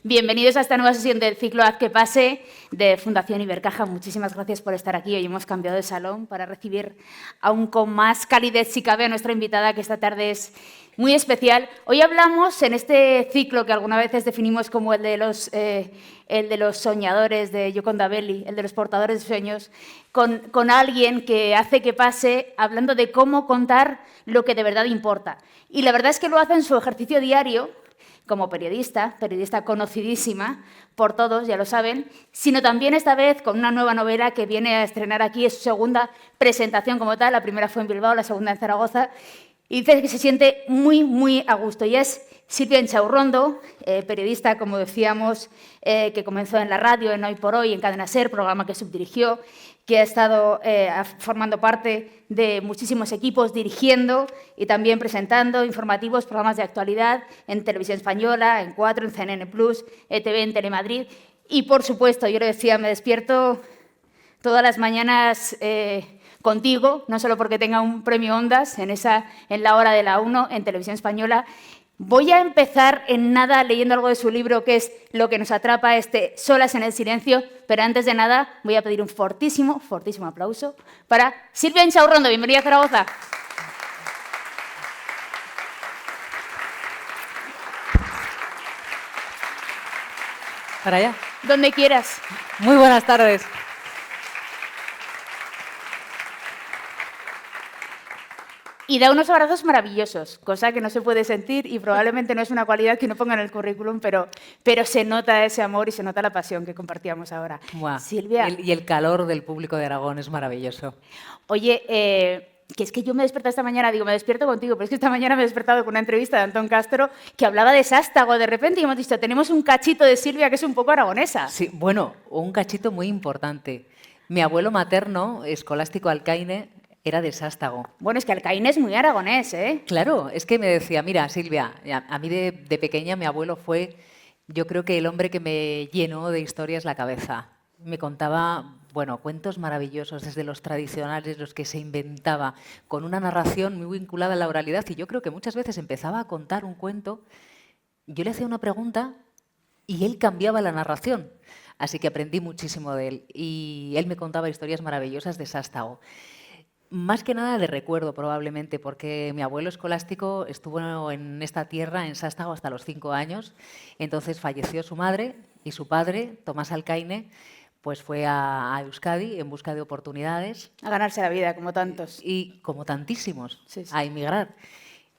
Bienvenidos a esta nueva sesión del ciclo Haz que pase de Fundación Ibercaja. Muchísimas gracias por estar aquí. Hoy hemos cambiado de salón para recibir aún con más calidez, si cabe, a nuestra invitada, que esta tarde es muy especial. Hoy hablamos en este ciclo que algunas veces definimos como el de los soñadores de Gioconda Belli, el de los portadores de sueños, con alguien que hace que pase hablando de cómo contar lo que de verdad importa. Y la verdad es que lo hace en su ejercicio diario, como periodista conocidísima por todos, ya lo saben, sino también esta vez con una nueva novela que viene a estrenar aquí, es su segunda presentación como tal, la primera fue en Bilbao, la segunda en Zaragoza, y dice que se siente muy, muy a gusto, y es Silvia Inchaurrondo, periodista, como decíamos, que comenzó en la radio, en Hoy por Hoy, en Cadena SER, programa que subdirigió, que ha estado formando parte de muchísimos equipos, dirigiendo y también presentando informativos, programas de actualidad en Televisión Española, en 4, en CNN+, ETV, en Telemadrid. Y, por supuesto, yo le decía, me despierto todas las mañanas contigo, no solo porque tenga un premio Ondas en la hora de la 1 en Televisión Española. Voy a empezar en nada leyendo algo de su libro, que es Lo que nos atrapa, Solas en el silencio, pero antes de nada voy a pedir un fortísimo, fortísimo aplauso para Silvia Inchaurrondo. Bienvenida a Zaragoza. ¿Para allá? Donde quieras. Muy buenas tardes. Y da unos abrazos maravillosos, cosa que no se puede sentir y probablemente no es una cualidad que uno ponga en el currículum, pero se nota ese amor y se nota la pasión que compartíamos ahora. Buah. Silvia. Y el calor del público de Aragón es maravilloso. Oye, que es que yo me he despertado esta mañana, digo, me despierto contigo, pero es que esta mañana me he despertado con una entrevista de Antón Castro que hablaba de Sástago de repente y hemos dicho, tenemos un cachito de Silvia que es un poco aragonesa. Sí, bueno, un cachito muy importante. Mi abuelo materno, Escolástico Alcaine, era de Sástago. Bueno, es que Alcaine es muy aragonés, ¿eh? Claro, es que me decía, mira, Silvia, a mí de pequeña mi abuelo fue, yo creo que el hombre que me llenó de historias la cabeza. Me contaba, bueno, cuentos maravillosos, desde los tradicionales, los que se inventaba, con una narración muy vinculada a la oralidad. Y yo creo que muchas veces empezaba a contar un cuento, yo le hacía una pregunta y él cambiaba la narración. Así que aprendí muchísimo de él. Y él me contaba historias maravillosas de Sástago. Más que nada de recuerdo, probablemente, porque mi abuelo Escolástico estuvo en esta tierra, en Sástago, hasta los 5 años. Entonces falleció su madre y su padre, Tomás Alcaine, pues fue a Euskadi en busca de oportunidades. A ganarse la vida, como tantos. Y como tantísimos, sí, sí. A emigrar.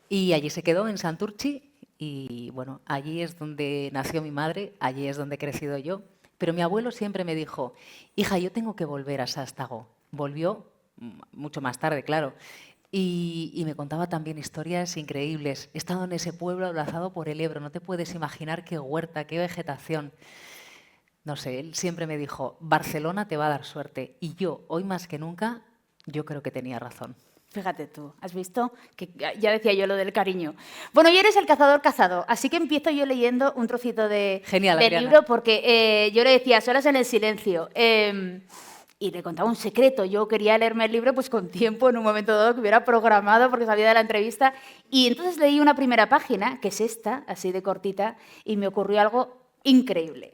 Y allí se quedó, en Santurtzi, y bueno, allí es donde nació mi madre, allí es donde he crecido yo. Pero mi abuelo siempre me dijo, hija, yo tengo que volver a Sástago. Volvió mucho más tarde, claro. Y me contaba también historias increíbles. He estado en ese pueblo abrazado por el Ebro. No te puedes imaginar qué huerta, qué vegetación. No sé, él siempre me dijo, Barcelona te va a dar suerte. Y yo, hoy más que nunca, yo creo que tenía razón. Fíjate tú, ¿has visto? Que ya decía yo lo del cariño. Bueno, y eres el cazador cazado, así que empiezo yo leyendo un trocito del libro, porque yo le decía, Solas en el silencio. Y le contaba un secreto. Yo quería leerme el libro pues con tiempo, en un momento dado que hubiera programado porque sabía de la entrevista. Y entonces leí una primera página, que es esta, así de cortita, y me ocurrió algo increíble.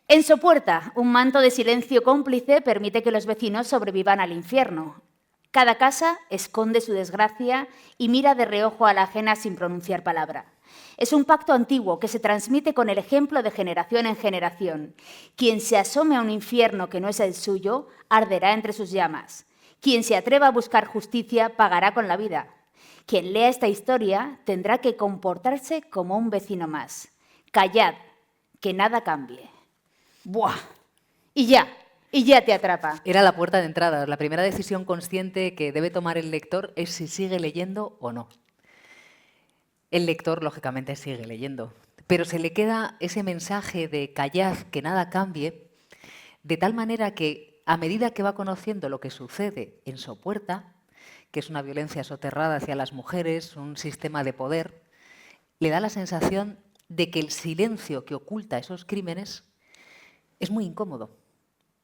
En Sopuerta, un manto de silencio cómplice permite que los vecinos sobrevivan al infierno. Cada casa esconde su desgracia y mira de reojo a la ajena sin pronunciar palabra. Es un pacto antiguo que se transmite con el ejemplo de generación en generación. Quien se asome a un infierno que no es el suyo, arderá entre sus llamas. Quien se atreva a buscar justicia, pagará con la vida. Quien lea esta historia tendrá que comportarse como un vecino más. Callad, que nada cambie. ¡Buah! Y ya te atrapa. Era la puerta de entrada. La primera decisión consciente que debe tomar el lector es si sigue leyendo o no. El lector, lógicamente, sigue leyendo, pero se le queda ese mensaje de callad, que nada cambie, de tal manera que, a medida que va conociendo lo que sucede en Sopuerta, que es una violencia soterrada hacia las mujeres, un sistema de poder, le da la sensación de que el silencio que oculta esos crímenes es muy incómodo.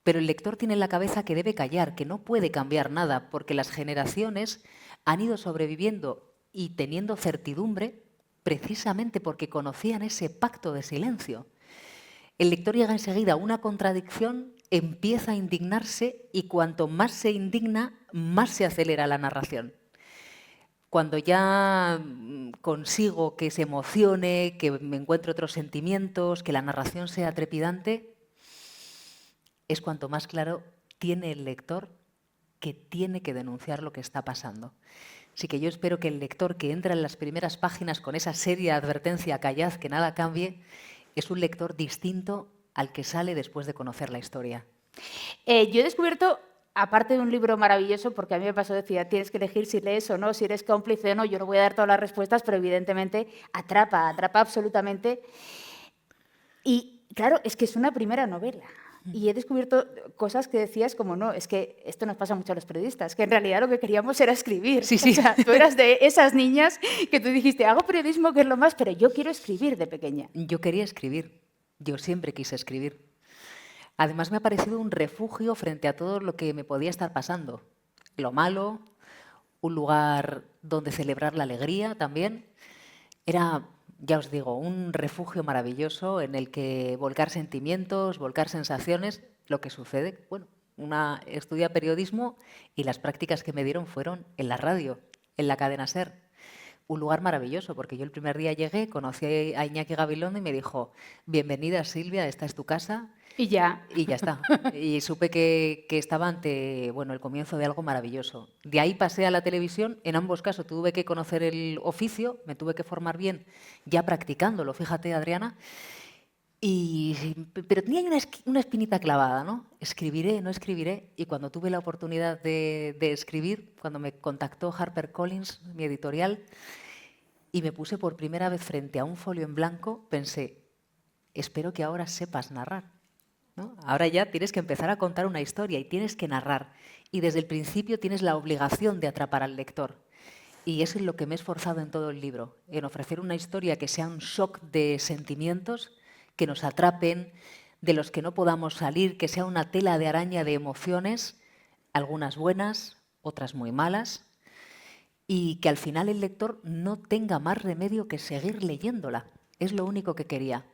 Pero el lector tiene en la cabeza que debe callar, que no puede cambiar nada, porque las generaciones han ido sobreviviendo y teniendo certidumbre precisamente porque conocían ese pacto de silencio. El lector llega enseguida a una contradicción, empieza a indignarse y cuanto más se indigna, más se acelera la narración. Cuando ya consigo que se emocione, que me encuentre otros sentimientos, que la narración sea trepidante, es cuanto más claro tiene el lector que tiene que denunciar lo que está pasando. Así que yo espero que el lector que entra en las primeras páginas con esa seria advertencia, callad, que nada cambie, es un lector distinto al que sale después de conocer la historia. Yo he descubierto, aparte de un libro maravilloso, porque a mí me pasó, decía, tienes que elegir si lees o no, si eres cómplice o no, yo no voy a dar todas las respuestas, pero evidentemente atrapa absolutamente. Y claro, es que es una primera novela. Y he descubierto cosas que decías como, no, es que esto nos pasa mucho a los periodistas, que en realidad lo que queríamos era escribir. Sí, sí. O sea, tú eras de esas niñas que tú dijiste, hago periodismo, que es lo más, pero yo quiero escribir de pequeña. Yo quería escribir, yo siempre quise escribir. Además me ha parecido un refugio frente a todo lo que me podía estar pasando. Lo malo, un lugar donde celebrar la alegría también. Era, ya os digo, un refugio maravilloso en el que volcar sentimientos, volcar sensaciones. Lo que sucede, bueno, una estudia periodismo y las prácticas que me dieron fueron en la radio, en la cadena SER. Un lugar maravilloso, porque yo el primer día llegué, conocí a Iñaki Gabilondo y me dijo, bienvenida Silvia, esta es tu casa. Y ya. Y ya está. Y supe que estaba ante, bueno, el comienzo de algo maravilloso. De ahí pasé a la televisión. En ambos casos tuve que conocer el oficio, me tuve que formar bien ya practicándolo, fíjate, Adriana. Pero tenía una espinita clavada, ¿no? Escribiré, no escribiré. Y cuando tuve la oportunidad de escribir, cuando me contactó HarperCollins, mi editorial, y me puse por primera vez frente a un folio en blanco, pensé, espero que ahora sepas narrar, ¿no? Ahora ya tienes que empezar a contar una historia y tienes que narrar. Y desde el principio tienes la obligación de atrapar al lector. Y eso es lo que me he esforzado en todo el libro, en ofrecer una historia que sea un shock de sentimientos, que nos atrapen, de los que no podamos salir, que sea una tela de araña de emociones, algunas buenas, otras muy malas, y que al final el lector no tenga más remedio que seguir leyéndola. Es lo único que quería.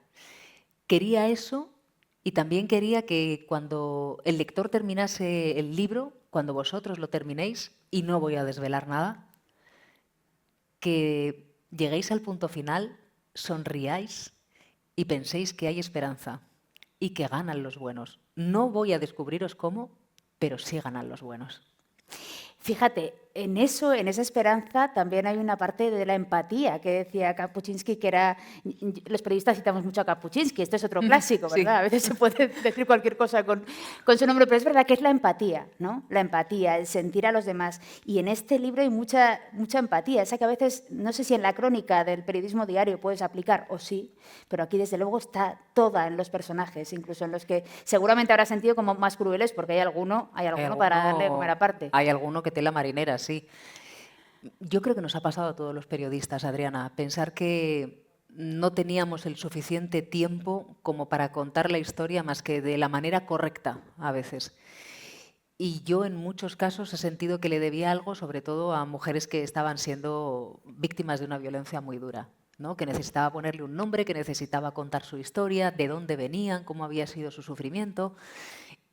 Quería eso. Y también quería que cuando el lector terminase el libro, cuando vosotros lo terminéis, y no voy a desvelar nada, que lleguéis al punto final, sonriáis y penséis que hay esperanza y que ganan los buenos. No voy a descubriros cómo, pero sí ganan los buenos. Fíjate, en eso, en esa esperanza, también hay una parte de la empatía que decía Kapuczynski, que era, los periodistas citamos mucho a Kapuczynski, este es otro clásico, ¿verdad? Sí. A veces se puede decir cualquier cosa con su nombre, pero es verdad que es la empatía, ¿no? La empatía, el sentir a los demás. Y en este libro hay mucha empatía, esa que a veces, no sé si en la crónica del periodismo diario puedes aplicar, o sí, pero aquí desde luego está toda en los personajes, incluso en los que seguramente habrás sentido como más crueles, porque hay alguno para darle de comer aparte. Hay alguno que tela marinera, sí. Yo creo que nos ha pasado a todos los periodistas, Adriana, pensar que no teníamos el suficiente tiempo como para contar la historia más que de la manera correcta a veces. Y yo en muchos casos he sentido que le debía algo, sobre todo a mujeres que estaban siendo víctimas de una violencia muy dura, ¿no? Que necesitaba ponerle un nombre, que necesitaba contar su historia, de dónde venían, cómo había sido su sufrimiento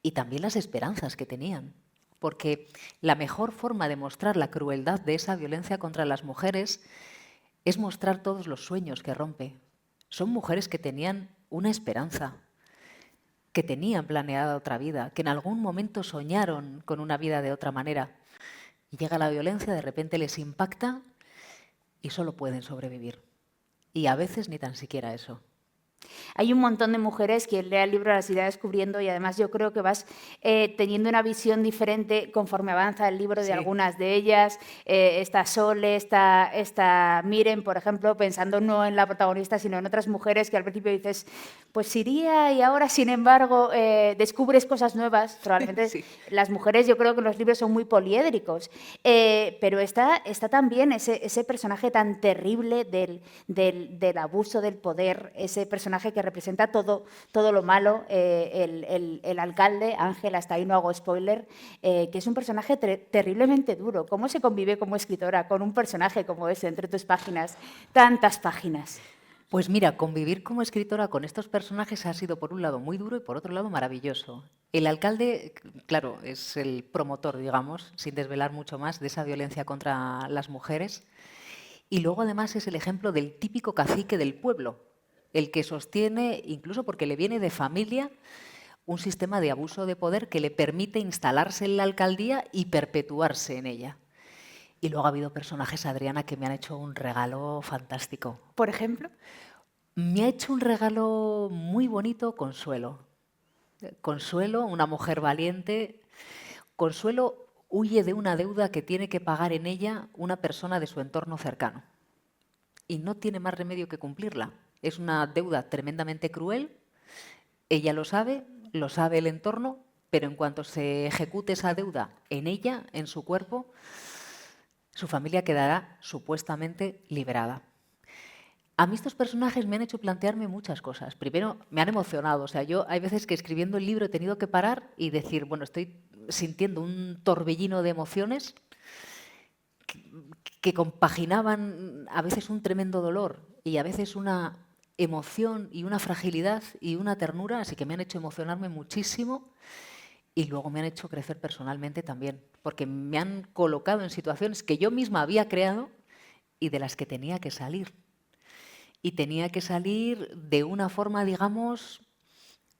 y también las esperanzas que tenían. Porque la mejor forma de mostrar la crueldad de esa violencia contra las mujeres es mostrar todos los sueños que rompe. Son mujeres que tenían una esperanza, que tenían planeada otra vida, que en algún momento soñaron con una vida de otra manera. Y llega la violencia, de repente les impacta y solo pueden sobrevivir. Y a veces ni tan siquiera eso. Hay un montón de mujeres que lea el libro las irá descubriendo y además yo creo que vas teniendo una visión diferente conforme avanza el libro de algunas de ellas. Esta Sole, esta Miren, por ejemplo, pensando no en la protagonista, sino en otras mujeres que al principio dices, pues iría y ahora, sin embargo, descubres cosas nuevas. Probablemente las mujeres yo creo que los libros son muy poliédricos, pero está también ese personaje tan terrible del abuso del poder, ese personaje personaje que representa todo lo malo, el alcalde, Ángel, hasta ahí no hago spoiler, que es un personaje terriblemente duro. ¿Cómo se convive como escritora con un personaje como ese entre tus páginas? Tantas páginas. Pues mira, convivir como escritora con estos personajes ha sido por un lado muy duro y por otro lado maravilloso. El alcalde, claro, es el promotor, digamos, sin desvelar mucho más, de esa violencia contra las mujeres. Y luego además es el ejemplo del típico cacique del pueblo, el que sostiene, incluso porque le viene de familia, un sistema de abuso de poder que le permite instalarse en la alcaldía y perpetuarse en ella. Y luego ha habido personajes, Adriana, que me han hecho un regalo fantástico. ¿Por ejemplo? Me ha hecho un regalo muy bonito Consuelo. Consuelo, una mujer valiente. Consuelo huye de una deuda que tiene que pagar en ella una persona de su entorno cercano. Y no tiene más remedio que cumplirla. Es una deuda tremendamente cruel. Ella lo sabe el entorno, pero en cuanto se ejecute esa deuda en ella, en su cuerpo, su familia quedará supuestamente liberada. A mí estos personajes me han hecho plantearme muchas cosas. Primero, me han emocionado. O sea, yo hay veces que escribiendo el libro he tenido que parar y decir, bueno, estoy sintiendo un torbellino de emociones que compaginaban a veces un tremendo dolor y a veces una emoción y una fragilidad y una ternura, así que me han hecho emocionarme muchísimo y luego me han hecho crecer personalmente también, porque me han colocado en situaciones que yo misma había creado y de las que tenía que salir. Y tenía que salir de una forma, digamos,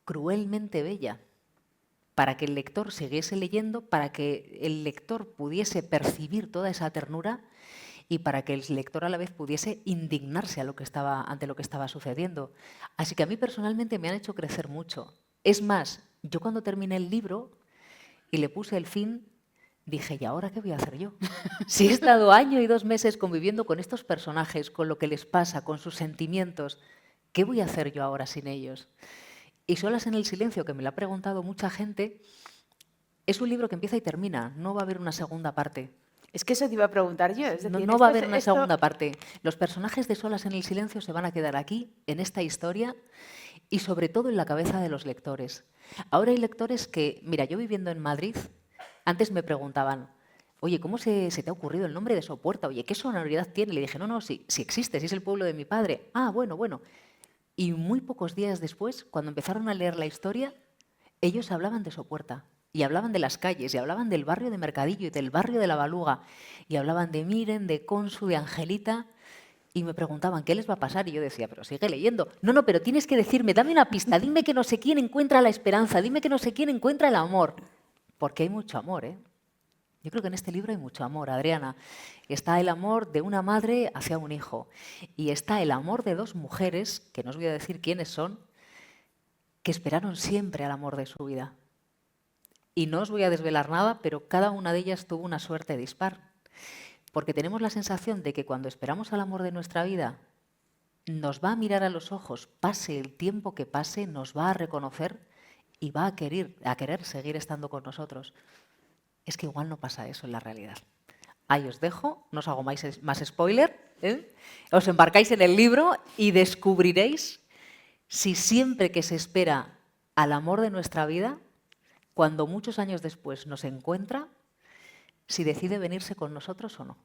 cruelmente bella, para que el lector siguiese leyendo, para que el lector pudiese percibir toda esa ternura y para que el lector a la vez pudiese indignarse ante lo que estaba sucediendo. Así que a mí personalmente me han hecho crecer mucho. Es más, yo cuando terminé el libro y le puse el fin, dije, ¿y ahora qué voy a hacer yo? Si he estado año y 2 meses conviviendo con estos personajes, con lo que les pasa, con sus sentimientos, ¿qué voy a hacer yo ahora sin ellos? Y Solas en el silencio, que me lo ha preguntado mucha gente, es un libro que empieza y termina, no va a haber una segunda parte. Es que eso te iba a preguntar yo. Es decir, No va a haber una segunda parte. Los personajes de Solas en el silencio se van a quedar aquí, en esta historia, y sobre todo en la cabeza de los lectores. Ahora hay lectores que, mira, yo viviendo en Madrid, antes me preguntaban, oye, ¿cómo se te ha ocurrido el nombre de Sopuerta? Oye, ¿qué sonoridad tiene? Le dije, no, sí existe, sí es el pueblo de mi padre. Ah, bueno. Y muy pocos días después, cuando empezaron a leer la historia, ellos hablaban de Sopuerta. Y hablaban de las calles, y hablaban del barrio de Mercadillo y del barrio de la Baluga. Y hablaban de Miren, de Consu, de Angelita. Y me preguntaban, ¿qué les va a pasar? Y yo decía, pero sigue leyendo. No, pero tienes que decirme, dame una pista, dime que no sé quién encuentra la esperanza, dime que no sé quién encuentra el amor. Porque hay mucho amor, ¿eh? Yo creo que en este libro hay mucho amor, Adriana. Está el amor de una madre hacia un hijo. Y está el amor de 2 mujeres, que no os voy a decir quiénes son, que esperaron siempre al amor de su vida. Y no os voy a desvelar nada, pero cada una de ellas tuvo una suerte dispar. Porque tenemos la sensación de que cuando esperamos al amor de nuestra vida, nos va a mirar a los ojos, pase el tiempo que pase, nos va a reconocer y va a querer seguir estando con nosotros. Es que igual no pasa eso en la realidad. Ahí os dejo, no os hago más spoiler, ¿eh? Os embarcáis en el libro y descubriréis si siempre que se espera al amor de nuestra vida, cuando muchos años después nos encuentra, si decide venirse con nosotros o no.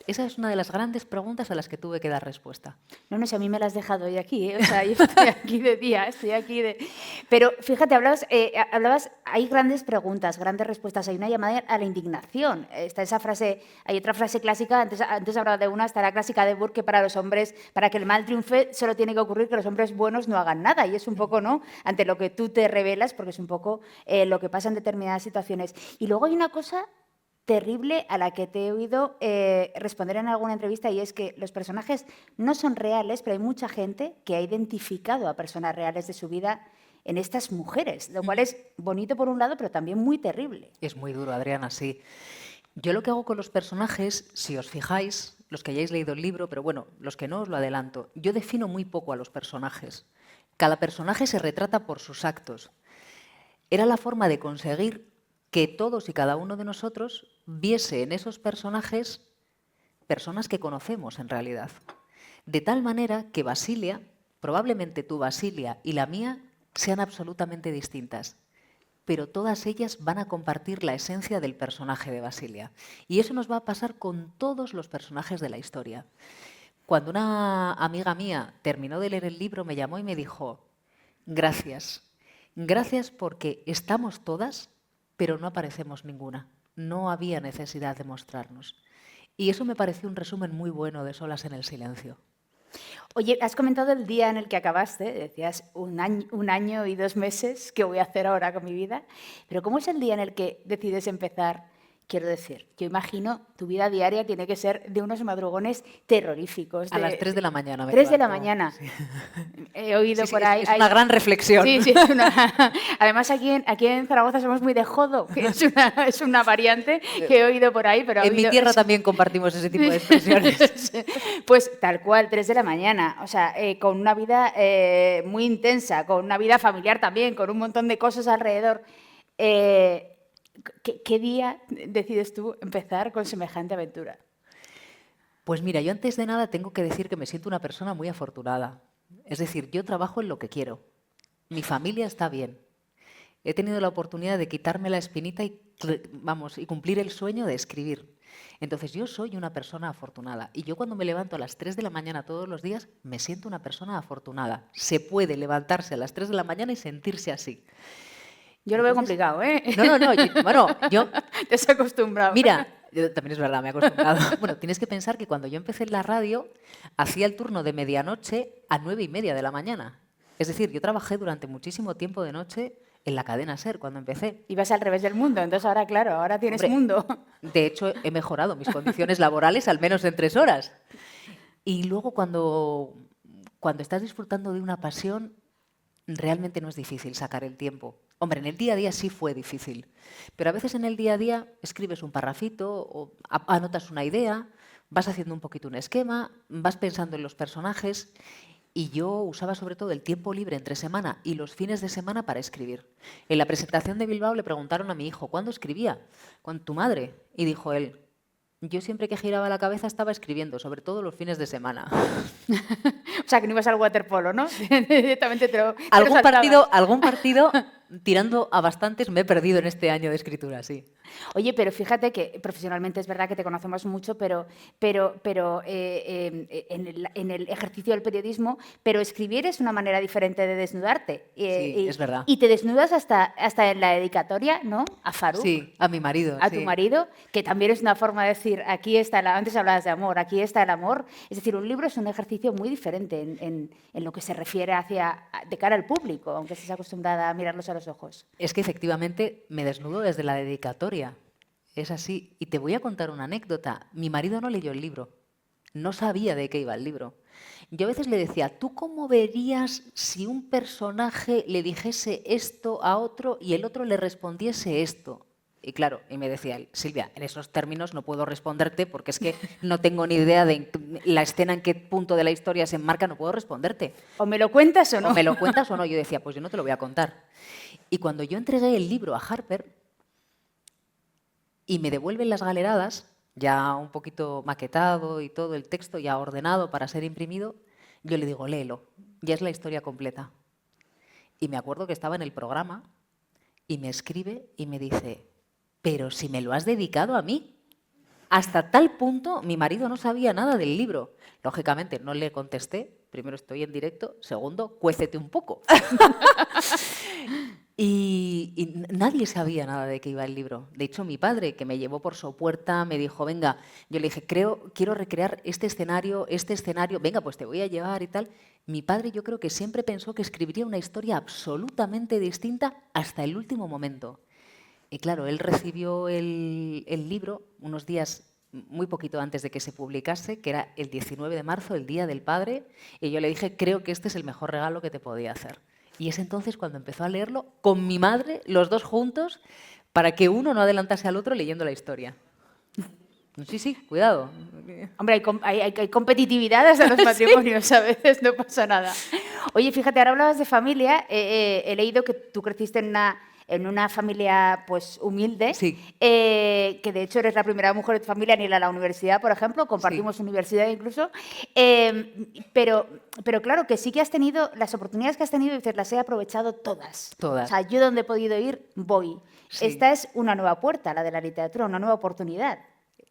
Esa es una de las grandes preguntas a las que tuve que dar respuesta. No, si a mí me la has dejado hoy aquí, ¿eh? O sea, yo estoy aquí de día, estoy aquí de... Pero fíjate, hablabas, hay grandes preguntas, grandes respuestas, hay una llamada a la indignación. Está esa frase, hay otra frase clásica, antes hablaba de una, está la clásica de Burke, que para los hombres, para que el mal triunfe, solo tiene que ocurrir que los hombres buenos no hagan nada. Y es un poco, ¿no?, ante lo que tú te revelas, porque es un poco lo que pasa en determinadas situaciones. Y luego hay una cosa terrible a la que te he oído responder en alguna entrevista, y es que los personajes no son reales, pero hay mucha gente que ha identificado a personas reales de su vida en estas mujeres, lo cual es bonito por un lado, pero también muy terrible. Es muy duro, Adriana, sí. Yo lo que hago con los personajes, si os fijáis, los que hayáis leído el libro, pero bueno, los que no os lo adelanto, yo defino muy poco a los personajes. Cada personaje se retrata por sus actos. Era la forma de conseguir que todos y cada uno de nosotros viese en esos personajes personas que conocemos en realidad. De tal manera que Basilia, Probablemente tu Basilia y la mía sean absolutamente distintas, pero todas ellas van a compartir la esencia del personaje de Basilia. Y eso nos va a pasar con todos los personajes de la historia. Cuando una amiga mía terminó de leer el libro, me llamó y me dijo: gracias, gracias porque estamos todas, pero no aparecemos ninguna. No había necesidad de mostrarnos. Y eso me pareció un resumen muy bueno de Solas en el silencio. Oye, has comentado el día en el que acabaste, decías un año y 2 meses, ¿qué voy a hacer ahora con mi vida? Pero ¿cómo es el día en el que decides empezar? Quiero decir, yo imagino tu vida diaria tiene que ser de unos madrugones terroríficos. A las 3 de la mañana me 3 de la levanto. mañana. Sí. He oído Sí, por ahí. Es una gran reflexión. Sí, sí, además aquí en Zaragoza somos muy de jodo, que es una variante que he oído por ahí. Pero en mi tierra también compartimos ese tipo de expresiones. Pues tal cual, 3 de la mañana, o sea, con una vida muy intensa, con una vida familiar también, con un montón de cosas alrededor. ¿Qué día decides tú empezar con semejante aventura? Pues mira, yo antes de nada tengo que decir que me siento una persona muy afortunada. Es decir, yo trabajo en lo que quiero. Mi familia está bien. He tenido la oportunidad de quitarme la espinita y cumplir el sueño de escribir. Entonces yo soy una persona afortunada. Y yo cuando me levanto a las 3 de la mañana todos los días, me siento una persona afortunada. Se puede levantarse a las 3 de la mañana y sentirse así. Yo lo veo complicado, ¿eh? No, yo... Te has acostumbrado. Mira, también es verdad, me he acostumbrado. Bueno, tienes que pensar que cuando yo empecé en la radio, hacía el turno de medianoche a 9:30 de la mañana. Es decir, yo trabajé durante muchísimo tiempo de noche en la cadena SER cuando empecé. Ibas al revés del mundo, entonces ahora, claro, ahora tienes mundo. De hecho, he mejorado mis condiciones laborales al menos en 3 horas. Y luego cuando estás disfrutando de una pasión, realmente no es difícil sacar el tiempo. Hombre, en el día a día sí fue difícil, pero a veces en el día a día escribes un parrafito o anotas una idea, vas haciendo un poquito un esquema, vas pensando en los personajes, y yo usaba sobre todo el tiempo libre entre semana y los fines de semana para escribir. En la presentación de Bilbao le preguntaron a mi hijo: ¿cuándo escribía? ¿Con tu madre? Y dijo él: yo siempre que giraba la cabeza estaba escribiendo, sobre todo los fines de semana. O sea, que no ibas al waterpolo, ¿no? Directamente Algún partido, tirando a bastantes, me he perdido en este año de escritura, sí. Oye, pero fíjate que profesionalmente es verdad que te conocemos mucho, pero en el ejercicio del periodismo, pero escribir es una manera diferente de desnudarte. Sí, es verdad. Y te desnudas hasta en la dedicatoria, ¿no? A Faruk. Sí, a mi marido. A tu marido, que también es una forma de decir, aquí está antes hablabas de amor, aquí está el amor. Es decir, un libro es un ejercicio muy diferente en lo que se refiere de cara al público, aunque estés acostumbrada a mirarlos a los ojos. Es que efectivamente me desnudo desde la dedicatoria. Es así. Y te voy a contar una anécdota. Mi marido no leyó el libro. No sabía de qué iba el libro. Yo a veces le decía: ¿tú cómo verías si un personaje le dijese esto a otro y el otro le respondiese esto? Y claro, y me decía él: Silvia, en esos términos no puedo responderte porque es que no tengo ni idea de la escena en qué punto de la historia se enmarca, no puedo responderte. O me lo cuentas o no. O me lo cuentas o no. Yo decía: pues yo no te lo voy a contar. Y cuando yo entregué el libro a Harper y me devuelven las galeradas, ya un poquito maquetado y todo el texto ya ordenado para ser imprimido, yo le digo: léelo, ya es la historia completa. Y me acuerdo que estaba en el programa y me escribe y me dice: pero si me lo has dedicado a mí. Hasta tal punto mi marido no sabía nada del libro. Lógicamente no le contesté. Primero, estoy en directo. Segundo, cuécete un poco. Y nadie sabía nada de qué iba el libro. De hecho, mi padre, que me llevó por su puerta, me dijo: venga, yo le dije: quiero recrear este escenario, venga, pues te voy a llevar y tal. Mi padre, yo creo que siempre pensó que escribiría una historia absolutamente distinta hasta el último momento. Y claro, él recibió el libro unos días, muy poquito antes de que se publicase, que era el 19 de marzo, el Día del Padre, y yo le dije: creo que este es el mejor regalo que te podía hacer. Y es entonces cuando empezó a leerlo con mi madre, los dos juntos, para que uno no adelantase al otro leyendo la historia. Sí, cuidado. Hombre, hay competitividad hasta los matrimonios, sí. A veces no pasa nada. Oye, fíjate, ahora hablabas de familia. He leído que tú creciste en en una familia pues humilde, Sí. que de hecho eres la primera mujer de tu familia en ir a la universidad, por ejemplo, compartimos universidad incluso, pero claro, que sí que has tenido, las oportunidades que has tenido, dices, las he aprovechado todas. O sea, Todas. yo donde he podido ir, voy. Sí. Esta es una nueva puerta, la de la literatura, una nueva oportunidad.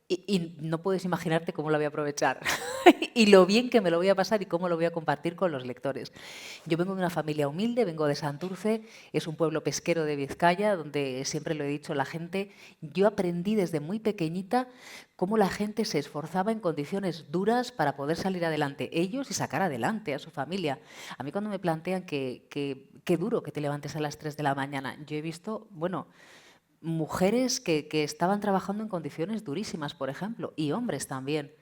Y no puedes imaginarte cómo lo voy a aprovechar y lo bien que me lo voy a pasar y cómo lo voy a compartir con los lectores. Yo vengo de una familia humilde, vengo de Santurce, es un pueblo pesquero de Vizcaya, donde siempre lo he dicho, la gente, yo aprendí desde muy pequeñita cómo la gente se esforzaba en condiciones duras para poder salir adelante, ellos y sacar adelante a su familia. A mí cuando me plantean qué duro que te levantes a las 3 de la mañana, yo he visto, bueno, mujeres que estaban trabajando en condiciones durísimas, por ejemplo, y hombres también.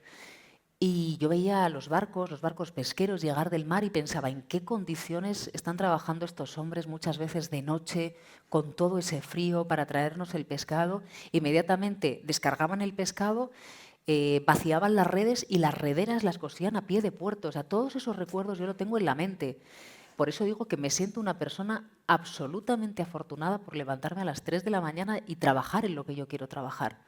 Y yo veía los barcos pesqueros llegar del mar y pensaba en qué condiciones están trabajando estos hombres muchas veces de noche, con todo ese frío para traernos el pescado. Inmediatamente descargaban el pescado, vaciaban las redes y las rederas las cosían a pie de puerto. O sea, todos esos recuerdos yo lo tengo en la mente. Por eso digo que me siento una persona absolutamente afortunada por levantarme a las 3 de la mañana y trabajar en lo que yo quiero trabajar.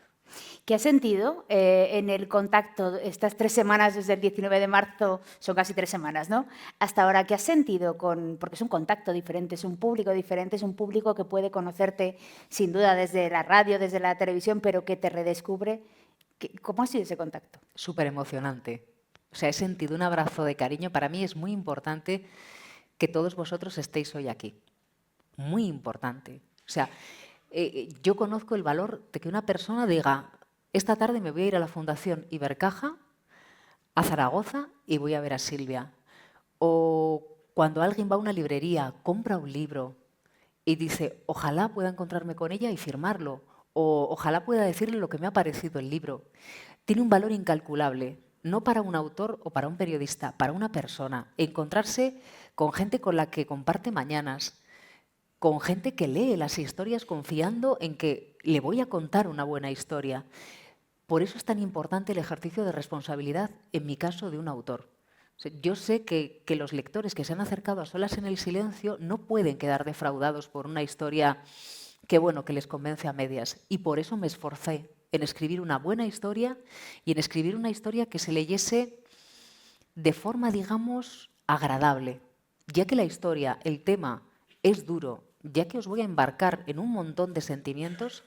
¿Qué has sentido en el contacto estas 3 semanas desde el 19 de marzo, son casi 3 semanas, ¿no? Hasta ahora, ¿qué has sentido porque es un contacto diferente, es un público diferente, es un público que puede conocerte sin duda desde la radio, desde la televisión, pero que te redescubre? ¿Cómo ha sido ese contacto? Súper emocionante. O sea, he sentido un abrazo de cariño. Para mí es muy importante que todos vosotros estéis hoy aquí. Muy importante. O sea, yo conozco el valor de que una persona diga, esta tarde me voy a ir a la Fundación Ibercaja, a Zaragoza, y voy a ver a Silvia. O cuando alguien va a una librería, compra un libro y dice, ojalá pueda encontrarme con ella y firmarlo. O ojalá pueda decirle lo que me ha parecido el libro. Tiene un valor incalculable, no para un autor o para un periodista, para una persona. Encontrarse con gente con la que comparte mañanas, con gente que lee las historias confiando en que le voy a contar una buena historia. Por eso es tan importante el ejercicio de responsabilidad, en mi caso, de un autor. Yo sé que los lectores que se han acercado a Solas en el Silencio no pueden quedar defraudados por una historia que, bueno, que les convence a medias. Y por eso me esforcé en escribir una buena historia y en escribir una historia que se leyese de forma, digamos, agradable. Ya que la historia, el tema, es duro, ya que os voy a embarcar en un montón de sentimientos,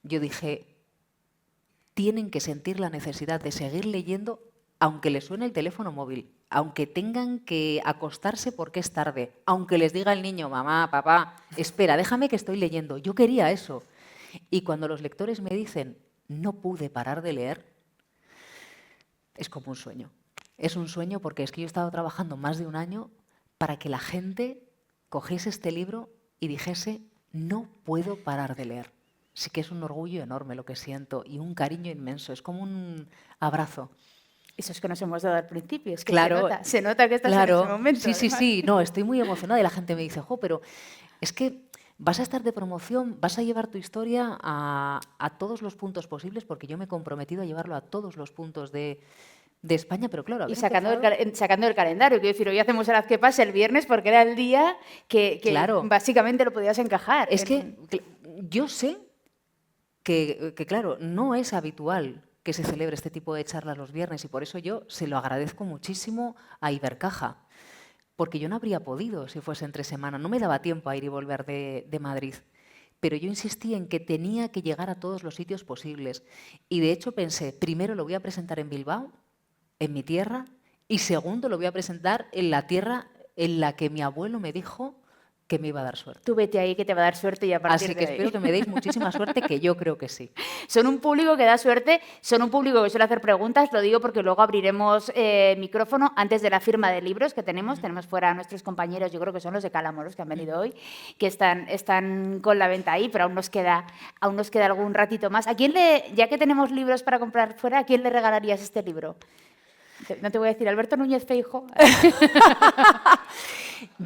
yo dije, tienen que sentir la necesidad de seguir leyendo aunque les suene el teléfono móvil, aunque tengan que acostarse porque es tarde, aunque les diga el niño, mamá, papá, espera, déjame que estoy leyendo. Yo quería eso. Y cuando los lectores me dicen, no pude parar de leer, es como un sueño. Es un sueño porque es que yo he estado trabajando más de un año para que la gente cogiese este libro y dijese, no puedo parar de leer. Sí que es un orgullo enorme lo que siento y un cariño inmenso. Es como un abrazo. Eso es que nos hemos dado al principio, es que Claro, se nota que estás en ese momento. Sí, sí, sí, no, estoy muy emocionada y la gente me dice, jo, pero es que vas a estar de promoción, vas a llevar tu historia a todos los puntos posibles, porque yo me he comprometido a llevarlo a todos los puntos de España, pero claro... Y sacando el calendario, quiero decir, hoy hacemos el Haz que pase el viernes porque era el día que claro, básicamente lo podías encajar. Es que yo sé que, claro, no es habitual que se celebre este tipo de charlas los viernes y por eso yo se lo agradezco muchísimo a Ibercaja, porque yo no habría podido si fuese entre semana, no me daba tiempo a ir y volver de Madrid. Pero yo insistí en que tenía que llegar a todos los sitios posibles. Y de hecho pensé, primero lo voy a presentar en Bilbao, en mi tierra, y segundo lo voy a presentar en la tierra en la que mi abuelo me dijo que me iba a dar suerte. Tú vete ahí que te va a dar suerte y a partir Así de que ahí. espero que me deis muchísima suerte, que yo creo que sí. Son un público que da suerte, son un público que suele hacer preguntas, lo digo porque luego abriremos micrófono antes de la firma de libros que tenemos. Tenemos fuera a nuestros compañeros, yo creo que son los de Calamoros que han venido hoy, que están con la venta ahí, pero aún nos queda algún ratito más. ¿A quién ya que tenemos libros para comprar fuera, ¿a quién le regalarías este libro? No te voy a decir Alberto Núñez Feijóo.